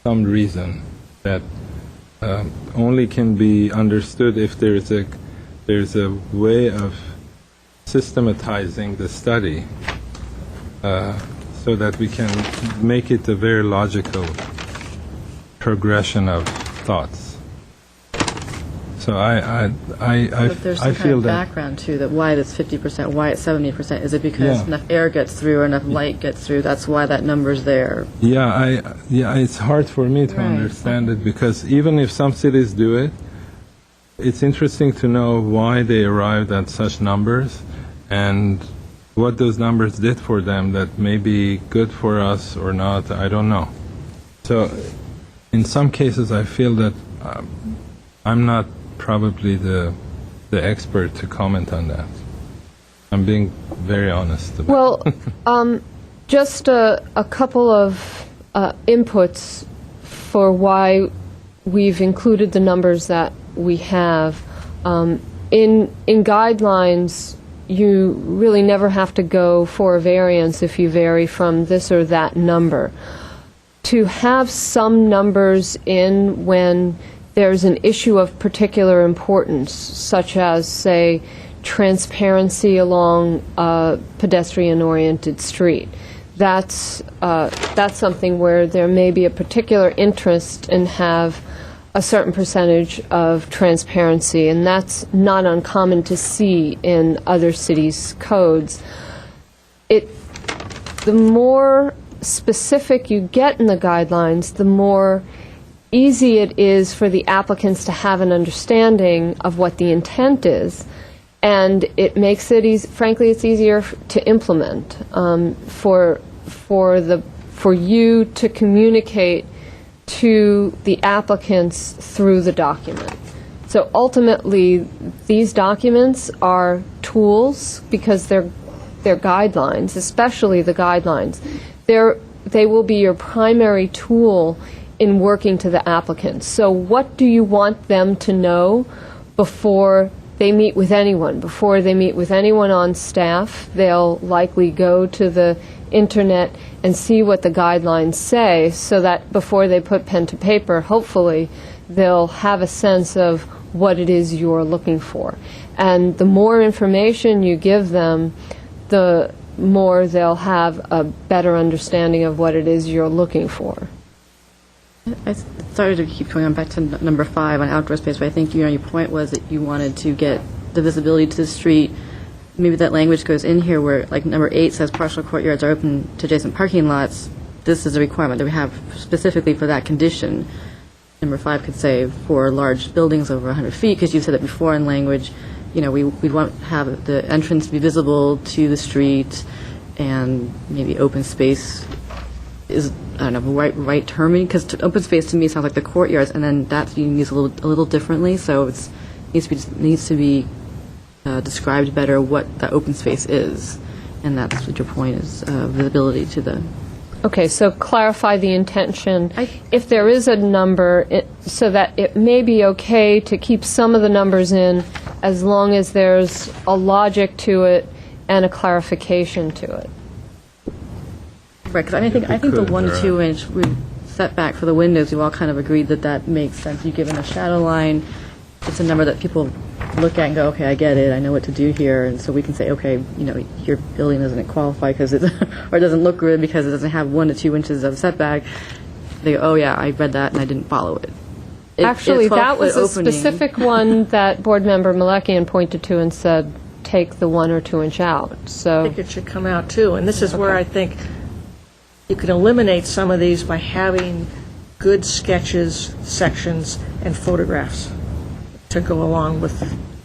some reason that only can be understood if there's a way of systematizing the study so that we can make it a very logical progression of thoughts. So But there's some I kind feel of that background, too, that why it's 50%, why it's 70%. Is it because Yeah. enough air gets through or enough light gets through? That's why that number's there. it's hard for me to Right. understand it, because even if some cities do it, it's interesting to know why they arrived at such numbers and what those numbers did for them that may be good for us or not. I don't know. So in some cases I feel that I'm not probably the expert to comment on that. I'm being very honest about it. Well, just a couple of inputs for why we've included the numbers that we have. In guidelines, you really never have to go for a variance if you vary from this or that number. To have some numbers in when there's an issue of particular importance, such as, say, transparency along a pedestrian-oriented street. That's something where there may be a particular interest in have a certain percentage of transparency, and that's not uncommon to see in other cities' codes. The more specific you get in the guidelines, the more easy it is for the applicants to have an understanding of what the intent is, and it makes it frankly, it's easier to implement for you to communicate to the applicants through the document. So ultimately, these documents are tools because they're guidelines, especially the guidelines. They will be your primary tool in working to the applicants. So what do you want them to know before they meet with anyone? Before they meet with anyone on staff, they'll likely go to the internet and see what the guidelines say, so that before they put pen to paper, hopefully they'll have a sense of what it is you're looking for. And the more information you give them, the more they'll have a better understanding of what it is you're looking for. Sorry to keep going back to number 5 on outdoor space, but I think your point was that you wanted to get the visibility to the street. Maybe that language goes in here where, like, number 8 says partial courtyards are open to adjacent parking lots. This is a requirement that we have specifically for that condition. Number 5 could say for large buildings over 100 feet, because you said that before in language, we'd want to have the entrance be visible to the street, and maybe open space is, I don't know, right terming, because open space to me sounds like the courtyards, and then that's being used a little differently, so it needs to be described better what the open space is, and that's what your point is, visibility to the... Okay, so clarify the intention. If there is a number, so that it may be okay to keep some of the numbers in as long as there's a logic to it and a clarification to it. Right, because I think the 1 to 2 inch setback for the windows, you all kind of agreed that makes sense. You've given a shadow line. It's a number that people look at and go, okay, I get it, I know what to do here, and so we can say, okay, your building doesn't qualify because or it doesn't look good because it doesn't have 1 to 2 inches of setback. They go, oh yeah, I read that and I didn't follow it. Actually, that was a opening. specific one that Board Member Malekian pointed to and said, take the 1 or 2 inch out. I So think it should come out, too. And this is where I think you can eliminate some of these by having good sketches, sections, and photographs to go along with,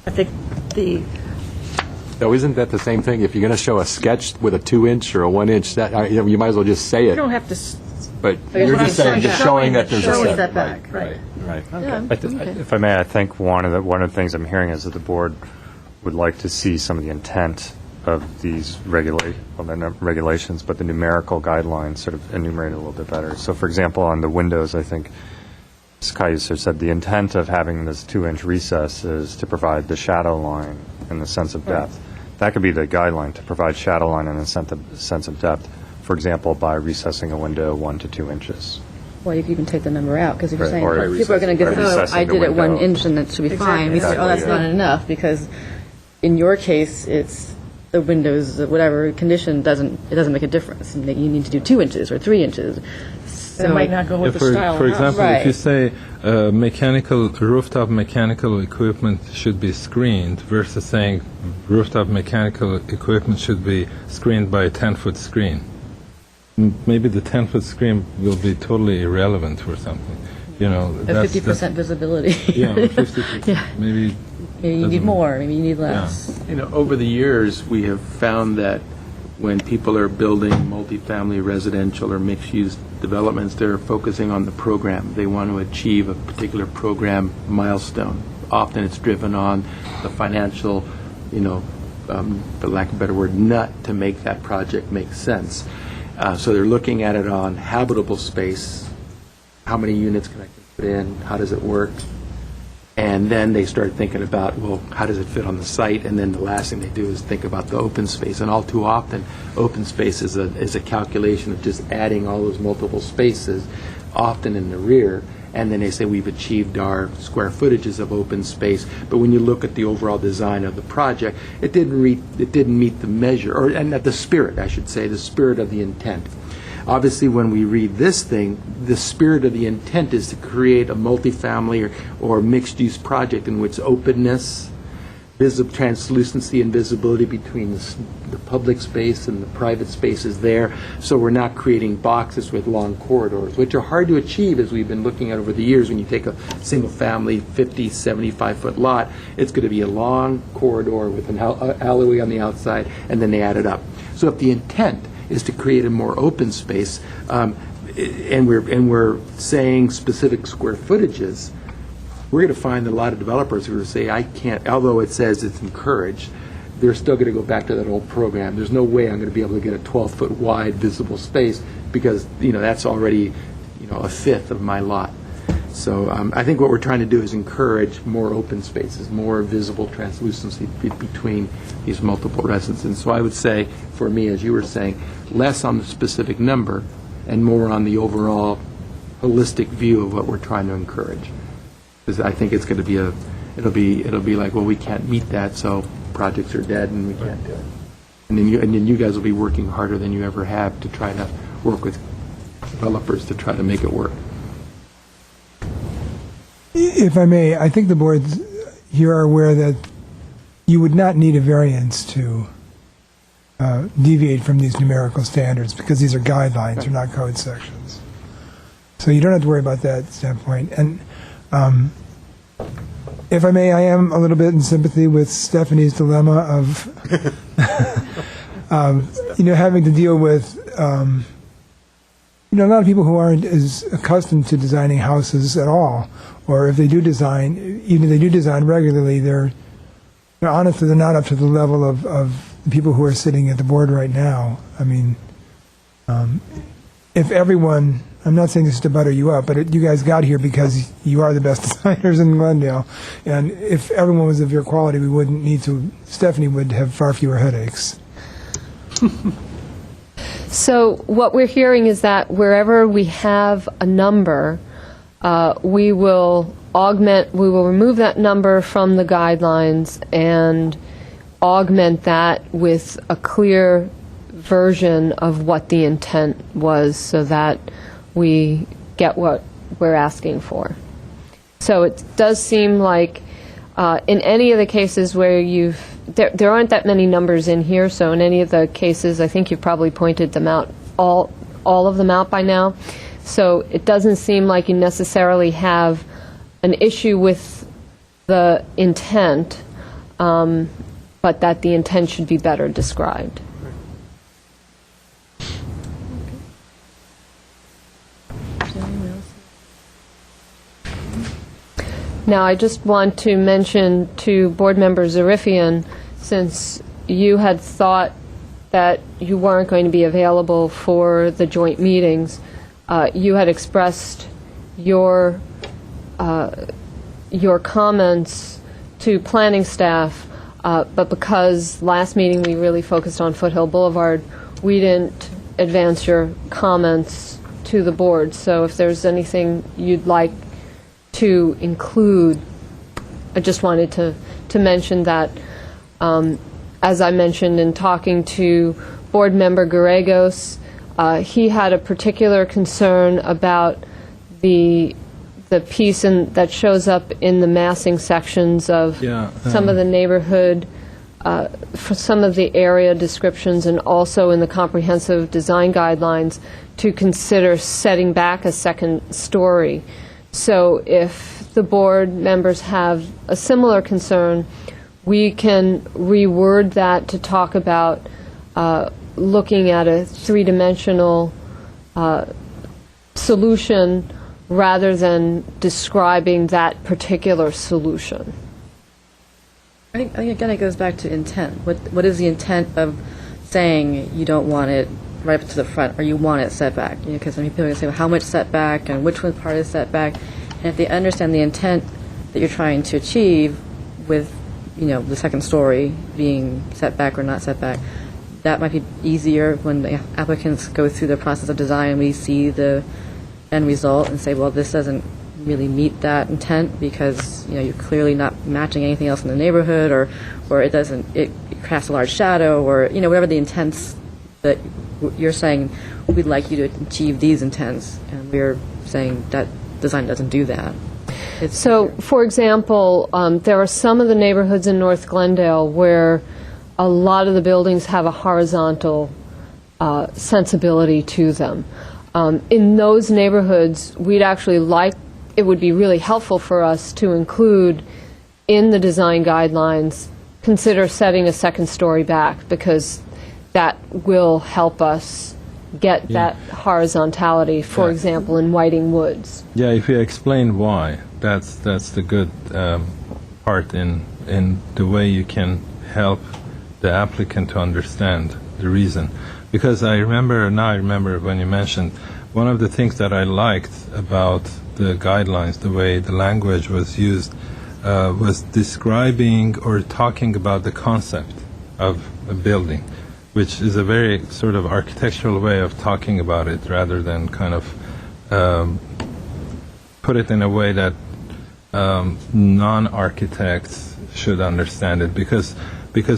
I think, the... So isn't that the same thing? If you're going to show a sketch with a 2-inch or a 1-inch, you might as well just say You it. don't have to but you're you're just just saying, showing- showing that there's a showing setback. setback, right. Right. If I may, I think one of the things I'm hearing is that the board would like to see some of the intent of these they're not regulations, but the numerical guidelines sort of enumerated a little bit better. So, for example, on the windows, I think Ms. Kaiser said the intent of having this 2-inch recess is to provide the shadow line and the sense of depth. That could be the guideline, to provide shadow line and a sense of depth, for example, by recessing a window 1 to 2 inches. Well, you can even take the number out, because if you're Right, saying, or people are going to by get, oh, recessing I the did it 1 window. inch and that should be fine. We say, oh, that's not enough, because in your case, it's the windows, whatever condition, doesn't make a difference. And you need to do 2 inches or 3 inches. That might not go with the style. For of house. example, if you Right. say rooftop mechanical equipment should be screened versus saying rooftop mechanical equipment should be screened by a 10-foot screen, maybe the 10-foot screen will be totally irrelevant or something. A 50% visibility. Yeah, 50%. Yeah. Maybe Maybe you need doesn't- more, maybe you need less. Over the years, we have found that when people are building multifamily residential or mixed-use developments, they're focusing on the program. They want to achieve a particular program milestone. Often it's driven on the financial, for lack of a better word, nut to make that project make sense. So they're looking at it on habitable space. How many units can I put in? How does it work? And then they start thinking about, well, how does it fit on the site? And then the last thing they do is think about the open space. And all too often, open space is a calculation of just adding all those multiple spaces, often in the rear. And then they say we've achieved our square footages of open space. But when you look at the overall design of the project, it didn't meet the measure, and the spirit, I should say, the spirit of the intent. Obviously, when we read this thing, the spirit of the intent is to create a multifamily or mixed-use project in which openness, translucency and visibility between the public space and the private space is there. So we're not creating boxes with long corridors, which are hard to achieve, as we've been looking at over the years. When you take a single-family 50, 75-foot lot, it's going to be a long corridor with an alleyway on the outside, and then they add it up. So if the intent is to create a more open space, and we're saying specific square footages, we're going to find a lot of developers who will say, I can't, although it says it's encouraged, they're still going to go back to that old program. There's no way I'm going to be able to get a 12-foot wide visible space because, that's already, a fifth of my lot. So I think what we're trying to do is encourage more open spaces, more visible translucency between these multiple residences. So I would say, for me, as you were saying, less on the specific number and more on the overall holistic view of what we're trying to encourage. Because I think it's going to be it'll be like, well, we can't meet that, so projects are dead and we can't do it. And then you guys will be working harder than you ever have to try to work with developers to try to make it work. If I may, I think the boards here are aware that you would not need a variance to deviate from these numerical standards because these are guidelines, they're not code sections. So you don't have to worry about that standpoint. And if I may, I am a little bit in sympathy with Stephanie's dilemma of, having to deal with, a lot of people who aren't as accustomed to designing houses at all, or if they do design, even if they do design regularly, honestly, they're not up to the level of the people who are sitting at the board right now. I mean, if everyone, I'm not saying this to butter you up, but you guys got here because you are the best designers in Glendale, and if everyone was of your quality, we wouldn't need to, Stephanie would have far fewer headaches. So what we're hearing is that wherever we have a number, we will remove that number from the guidelines and augment that with a clear version of what the intent was so that we get what we're asking for. So it does seem like in any of the cases where there aren't that many numbers in here, so in any of the cases, I think you've probably pointed them out, all of them out by now. So it doesn't seem like you necessarily have an issue with the intent, but that the intent should be better described. Now, I just want to mention to Board Member Zarifian, since you had thought that you weren't going to be available for the joint meetings, you had expressed your comments to planning staff, but because last meeting we really focused on Foothill Boulevard, we didn't advance your comments to the board. So if there's anything you'd like to include, I just wanted to mention that. As I mentioned in talking to Board Member Gallegos, he had a particular concern about the piece that shows up in the massing sections of some of the neighborhood, for some of the area descriptions, and also in the comprehensive design guidelines to consider setting back a second story. So if the board members have a similar concern, we can reword that to talk about looking at a three-dimensional solution rather than describing that particular solution. I think again, it goes back to intent. What is the intent of saying you don't want it right up to the front, or you want it set back? Because people are going to say, well, how much setback, and which one part is set back? And if they understand the intent that you're trying to achieve with, the second story being set back or not set back, that might be easier when the applicants go through the process of design and we see the end result and say, well, this doesn't really meet that intent because you're clearly not matching anything else in the neighborhood, or it casts a large shadow, or whatever the intents that you're saying, we'd like you to achieve these intents, and we're saying that design doesn't do that. So, for example, there are some of the neighborhoods in North Glendale where a lot of the buildings have a horizontal sensibility to them. In those neighborhoods, we'd actually it would be really helpful for us to include in the design guidelines, consider setting a second story back, because that will help us get that horizontality, for example, in Whiting Woods. Yeah, if you explain why, that's the good part in the way you can help the applicant to understand the reason. Because I remember when you mentioned, one of the things that I liked about the guidelines, the way the language was used, was describing or talking about the concept of a building, which is a very sort of architectural way of talking about it, rather than kind of put it in a way that non-architects should understand it, because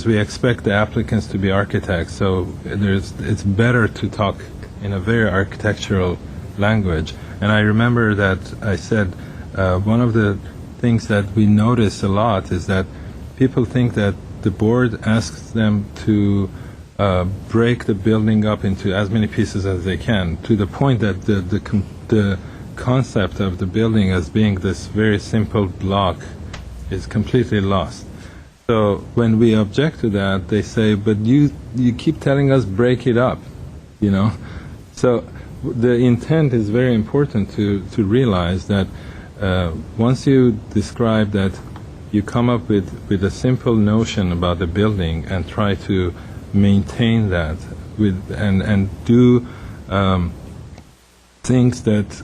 we expect the applicants to be architects, so it's better to talk in a very architectural language. And I remember that I said one of the things that we notice a lot is that people think that the board asks them to break the building up into as many pieces as they can, to the point that the concept of the building as being this very simple block is completely lost. So when we object to that, they say, but you keep telling us break it up, So the intent is very important to realize that once you describe that, you come up with a simple notion about the building and try to maintain that and do things that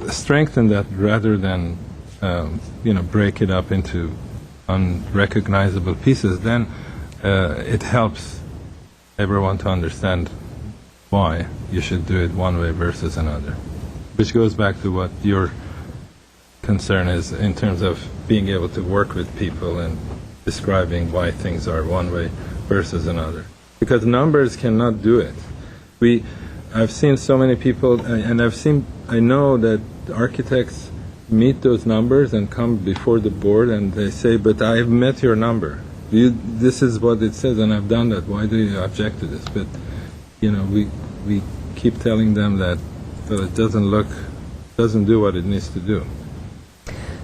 strengthen that rather than break it up into unrecognizable pieces, then it helps everyone to understand why you should do it one way versus another, which goes back to what your concern is in terms of being able to work with people and describing why things are one way versus another, because numbers cannot do it. I've seen so many people, and I know that architects meet those numbers and come before the board and they say, but I've met your number. This is what it says and I've done that. Why do you object to this? But, we keep telling them that it doesn't do what it needs to do.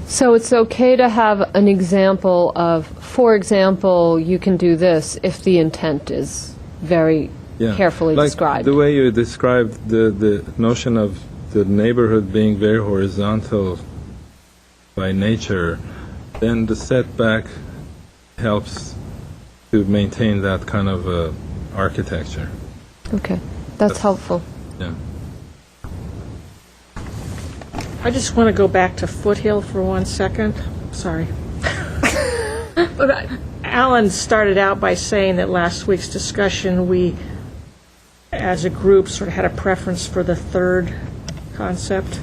So it's okay to have an example of, for example, you can do this if the intent is very carefully described. The way you described the notion of the neighborhood being very horizontal by nature, then the setback helps to maintain that kind of architecture. Okay, that's helpful. Yeah. I just want to go back to Foothill for 1 second. Sorry. But Alan started out by saying that last week's discussion, we, as a group, sort of had a preference for the third concept.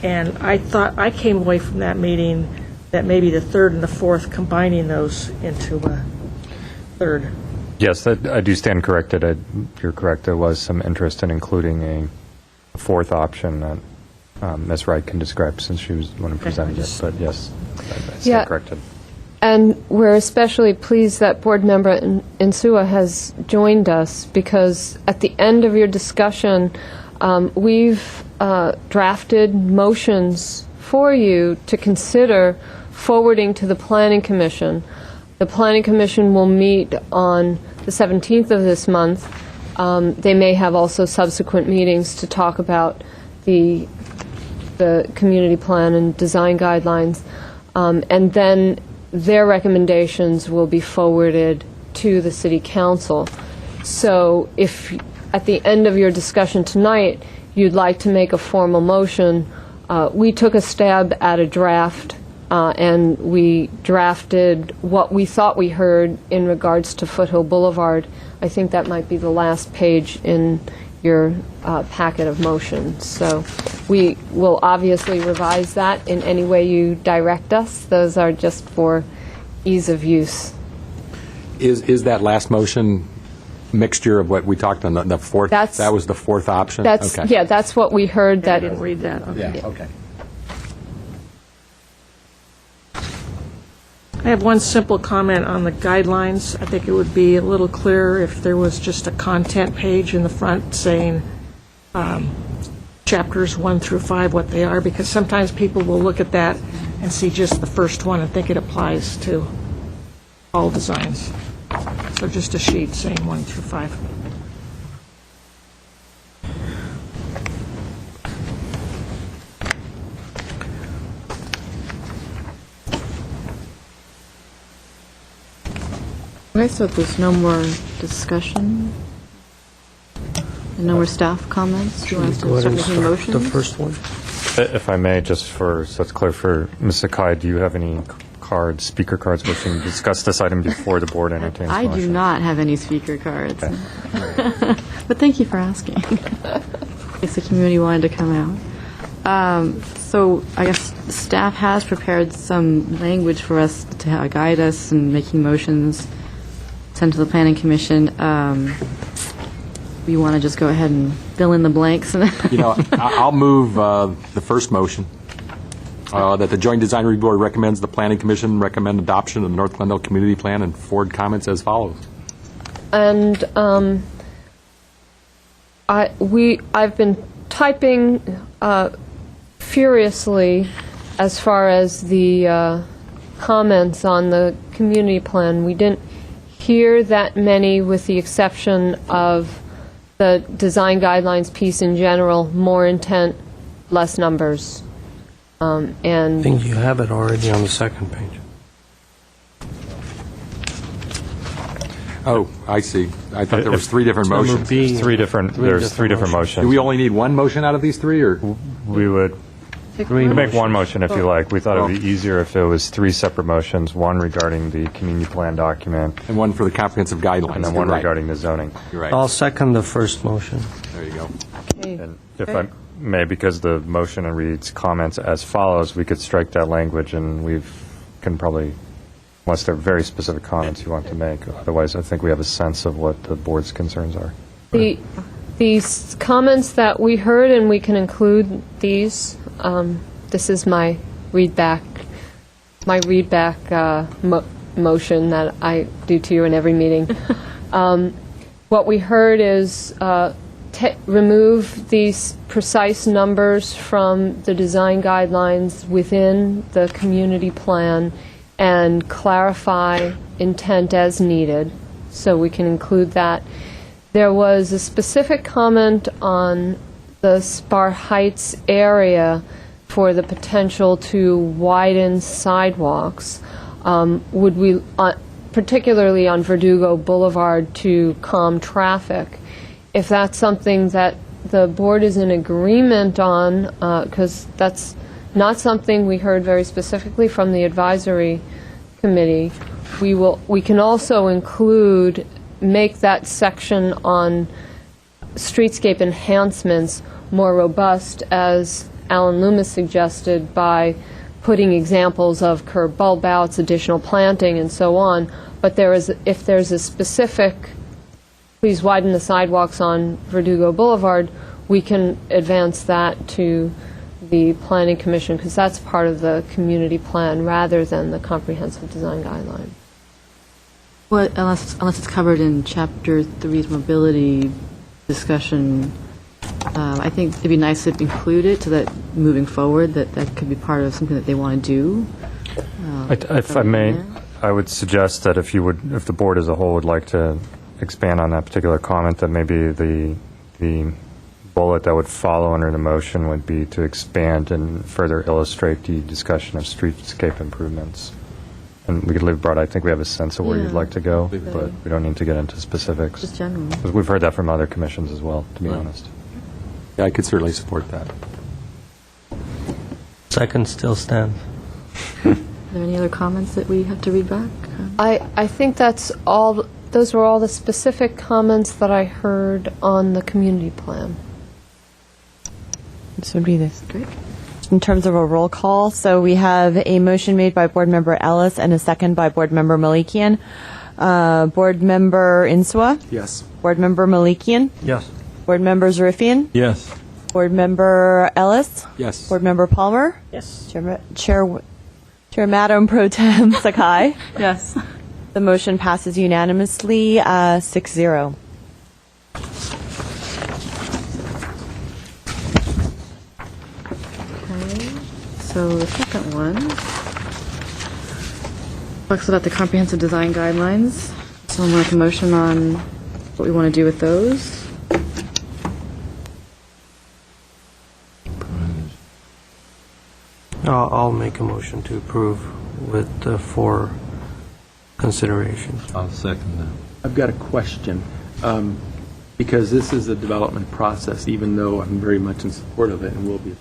And I came away from that meeting that maybe the third and the fourth, combining those into a third. Yes, I do stand corrected. You're correct. There was some interest in including a fourth option that Ms. Wright can describe since she was the one who presented it. But yes, I stand corrected. And we're especially pleased that Board Member Insua has joined us, because at the end of your discussion, we've drafted motions for you to consider forwarding to the Planning Commission. The Planning Commission will meet on the 17th of this month. They may have also subsequent meetings to talk about the community plan and design guidelines. And then their recommendations will be forwarded to the City Council. So if at the end of your discussion tonight you'd like to make a formal motion, we took a stab at a draft, and we drafted what we thought we heard in regards to Foothill Boulevard. I think that might be the last page in your packet of motions. So we will obviously revise that in any way you direct us. Those are just for ease of use. Is that last motion mixture of what we talked on the fourth? That was the fourth option? That's, okay. yeah, that's what we heard. I That didn't read that. Okay. Yeah, okay. I have one simple comment on the guidelines. I think it would be a little clearer if there was just a content page in the front saying chapters 1 through 5, what they are, because sometimes people will look at that and see just the first one and think it applies to all designs. So just a sheet saying 1 through 5. Okay, so if there's no more discussion, and no more staff comments, do you want us Go to ahead start and making start motions? the first one. If I may, just so it's clear for Ms. Sakai, do you have any cards, speaker cards, wishing to discuss this item before the board entertains I motion? do not have any speaker cards. But thank you for asking. In case the community wanted to come out. So I guess staff has prepared some language for us to guide us in making motions, sent to the Planning Commission. We want to just go ahead and fill in the blanks. You know, I'll move the first motion, that the Joint Design Review Board recommends the Planning Commission recommend adoption of the North Glendale Community Plan, and forward comments as follows. And I've been typing furiously as far as the comments on the community plan. We didn't hear that many, with the exception of the design guidelines piece in general, more intent, less numbers. I And think you have it already on the second page. Oh, I see. I thought there was three different Number motions. B. There's three different motions. Do we only need one motion out of these three, or? We would Three make one motions. motion if you like. We thought it would be easier if it was three separate motions, one regarding the community plan document, And one for the comprehensive guidelines. and then You're one right. regarding the zoning. You're right. I'll second the first motion. There you go. And if I may, because the motion reads comments as follows, we could strike that language, and can probably, unless there are very specific comments you want to make. Otherwise, I think we have a sense of what the board's concerns are. these comments that we heard, and we can include these, this is my readback motion that I do to you in every meeting. What we heard is remove these precise numbers from the design guidelines within the community plan and clarify intent as needed, so we can include that. There was a specific comment on the Spar Heights area for the potential to widen sidewalks, would we, particularly on Verdugo Boulevard, to calm traffic, if that's something that the board is in agreement on, because that's not something we heard very specifically from the advisory committee, we can also make that section on streetscape enhancements more robust, as Alan Loomis suggested, by putting examples of curb bulb outs, additional planting, and so on. But if there's a specific, please widen the sidewalks on Verdugo Boulevard, we can advance that to the Planning Commission, because that's part of the community plan rather than the comprehensive design guideline. Well, unless it's covered in Chapter 3's mobility discussion, I think it'd be nice to include it so that moving forward, that could be part of something that they want to do. If I may, I would suggest that if the board as a whole would like to expand on that particular comment, that maybe the bullet that would follow under the motion would be to expand and further illustrate the discussion of streetscape improvements. And we could leave it broad. I think we have a sense of where you'd like to go, but we don't need to get into specifics. Just general. 'Cause we've heard that from other commissions as well, to be honest. Yeah, I could certainly support that. Second still stands. Are there any other comments that we have to read back? I think that's all. Those were all the specific comments that I heard on the community plan. This would be this. Great. In terms of a roll call, so we have a motion made by Board Member Ellis and a second by Board Member Malikian. Board Member Insua? Yes. Board Member Malikian? Yes. Board Member Zarifian? Yes. Board Member Ellis? Yes. Board Member Palmer? Yes. Chair Madam Pro Tem Sakai? Yes. The motion passes unanimously, 6-0. So the second one talks about the comprehensive design guidelines. Someone want a motion on what we want to do with those? I'll make a motion to approve with for consideration. I'll second that. I've got a question, because this is a development process, even though I'm very much in support of it and will be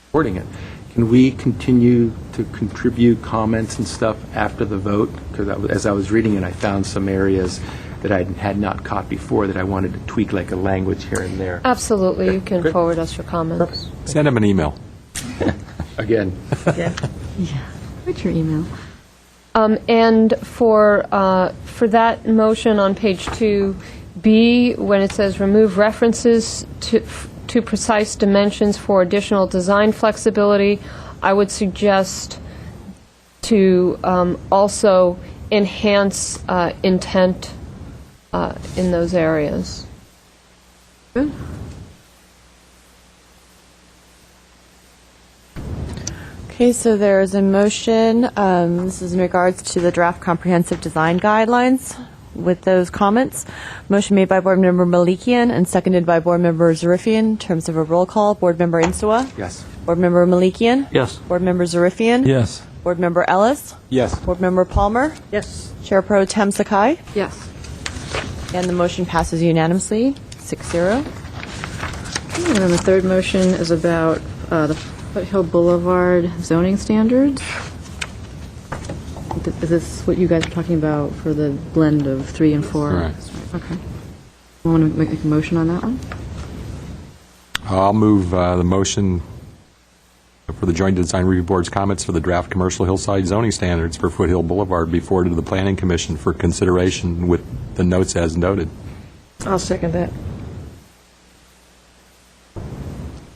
supporting it. Can we continue to contribute comments and stuff after the vote? Because as I was reading it, I found some areas that I had not caught before that I wanted to tweak, like a language here and there. Absolutely, you can Great. forward us your comments. Send him an email. Again. Yeah. What's your email? And for that motion on page 2B, when it says remove references to precise dimensions for additional design flexibility, I would suggest to also enhance intent in those areas. Good. Okay, so there is a motion. This is in regards to the draft comprehensive design guidelines with those comments. Motion made by Board Member Malikian and seconded by Board Member Zarifian. In terms of a roll call, Board Member Insua? Yes. Board Member Malikian? Yes. Board Member Zarifian? Yes. Board Member Ellis? Yes. Board Member Palmer? Yes. Chair Pro Tem Sakai? Yes. And the motion passes unanimously, 6-0. And then the third motion is about the Foothill Boulevard zoning standards. Is this what you guys are talking about for the blend of 3 and 4? Right. Okay. You want to make a motion on that one? I'll move the motion for the Joint Design Review Board's comments for the draft commercial hillside zoning standards for Foothill Boulevard be forwarded to the Planning Commission for consideration with the notes as noted. I'll second that.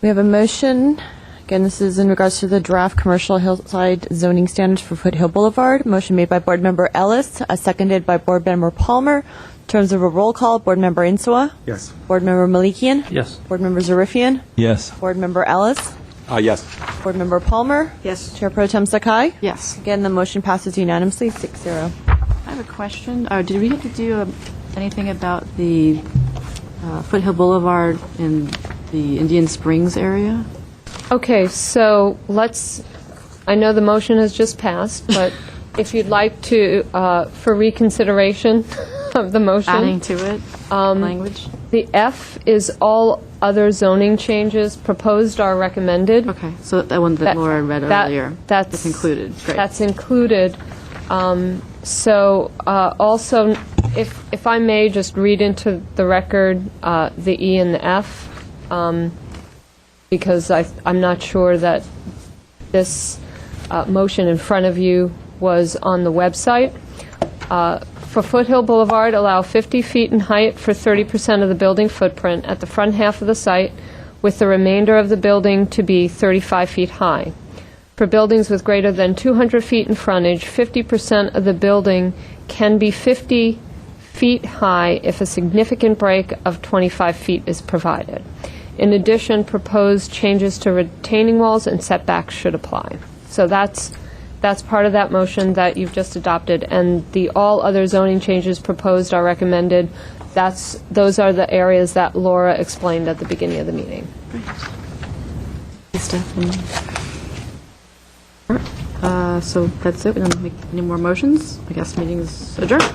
We have a motion. Again, this is in regards to the draft commercial hillside zoning standards for Foothill Boulevard. Motion made by Board Member Ellis, seconded by Board Member Palmer. In terms of a roll call, Board Member Insua? Yes. Board Member Malikian? Yes. Board Member Zarifian? Yes. Board Member Ellis? Yes. Board Member Palmer? Yes. Chair Pro Tem Sakai? Yes. Again, the motion passes unanimously, 6-0. I have a question. Did we have to do anything about the Foothill Boulevard in the Indian Springs area? Okay, so I know the motion has just passed, but if you'd like to, for reconsideration of the motion. Adding to it, language? The F is all other zoning changes proposed are recommended. Okay, so that one that Laura read earlier. That's included. Great. That's included. Also, if I may just read into the record the E and the F, because I'm not sure that this motion in front of you was on the website. For Foothill Boulevard, allow 50 feet in height for 30% of the building footprint at the front half of the site, with the remainder of the building to be 35 feet high. For buildings with greater than 200 feet in frontage, 50% of the building can be 50 feet high if a significant break of 25 feet is provided. In addition, proposed changes to retaining walls and setbacks should apply. So that's part of that motion that you've just adopted, and the all other zoning changes proposed are recommended. Those are the areas that Laura explained at the beginning of the meeting. So that's it. We don't make any more motions. I guess meeting is adjourned.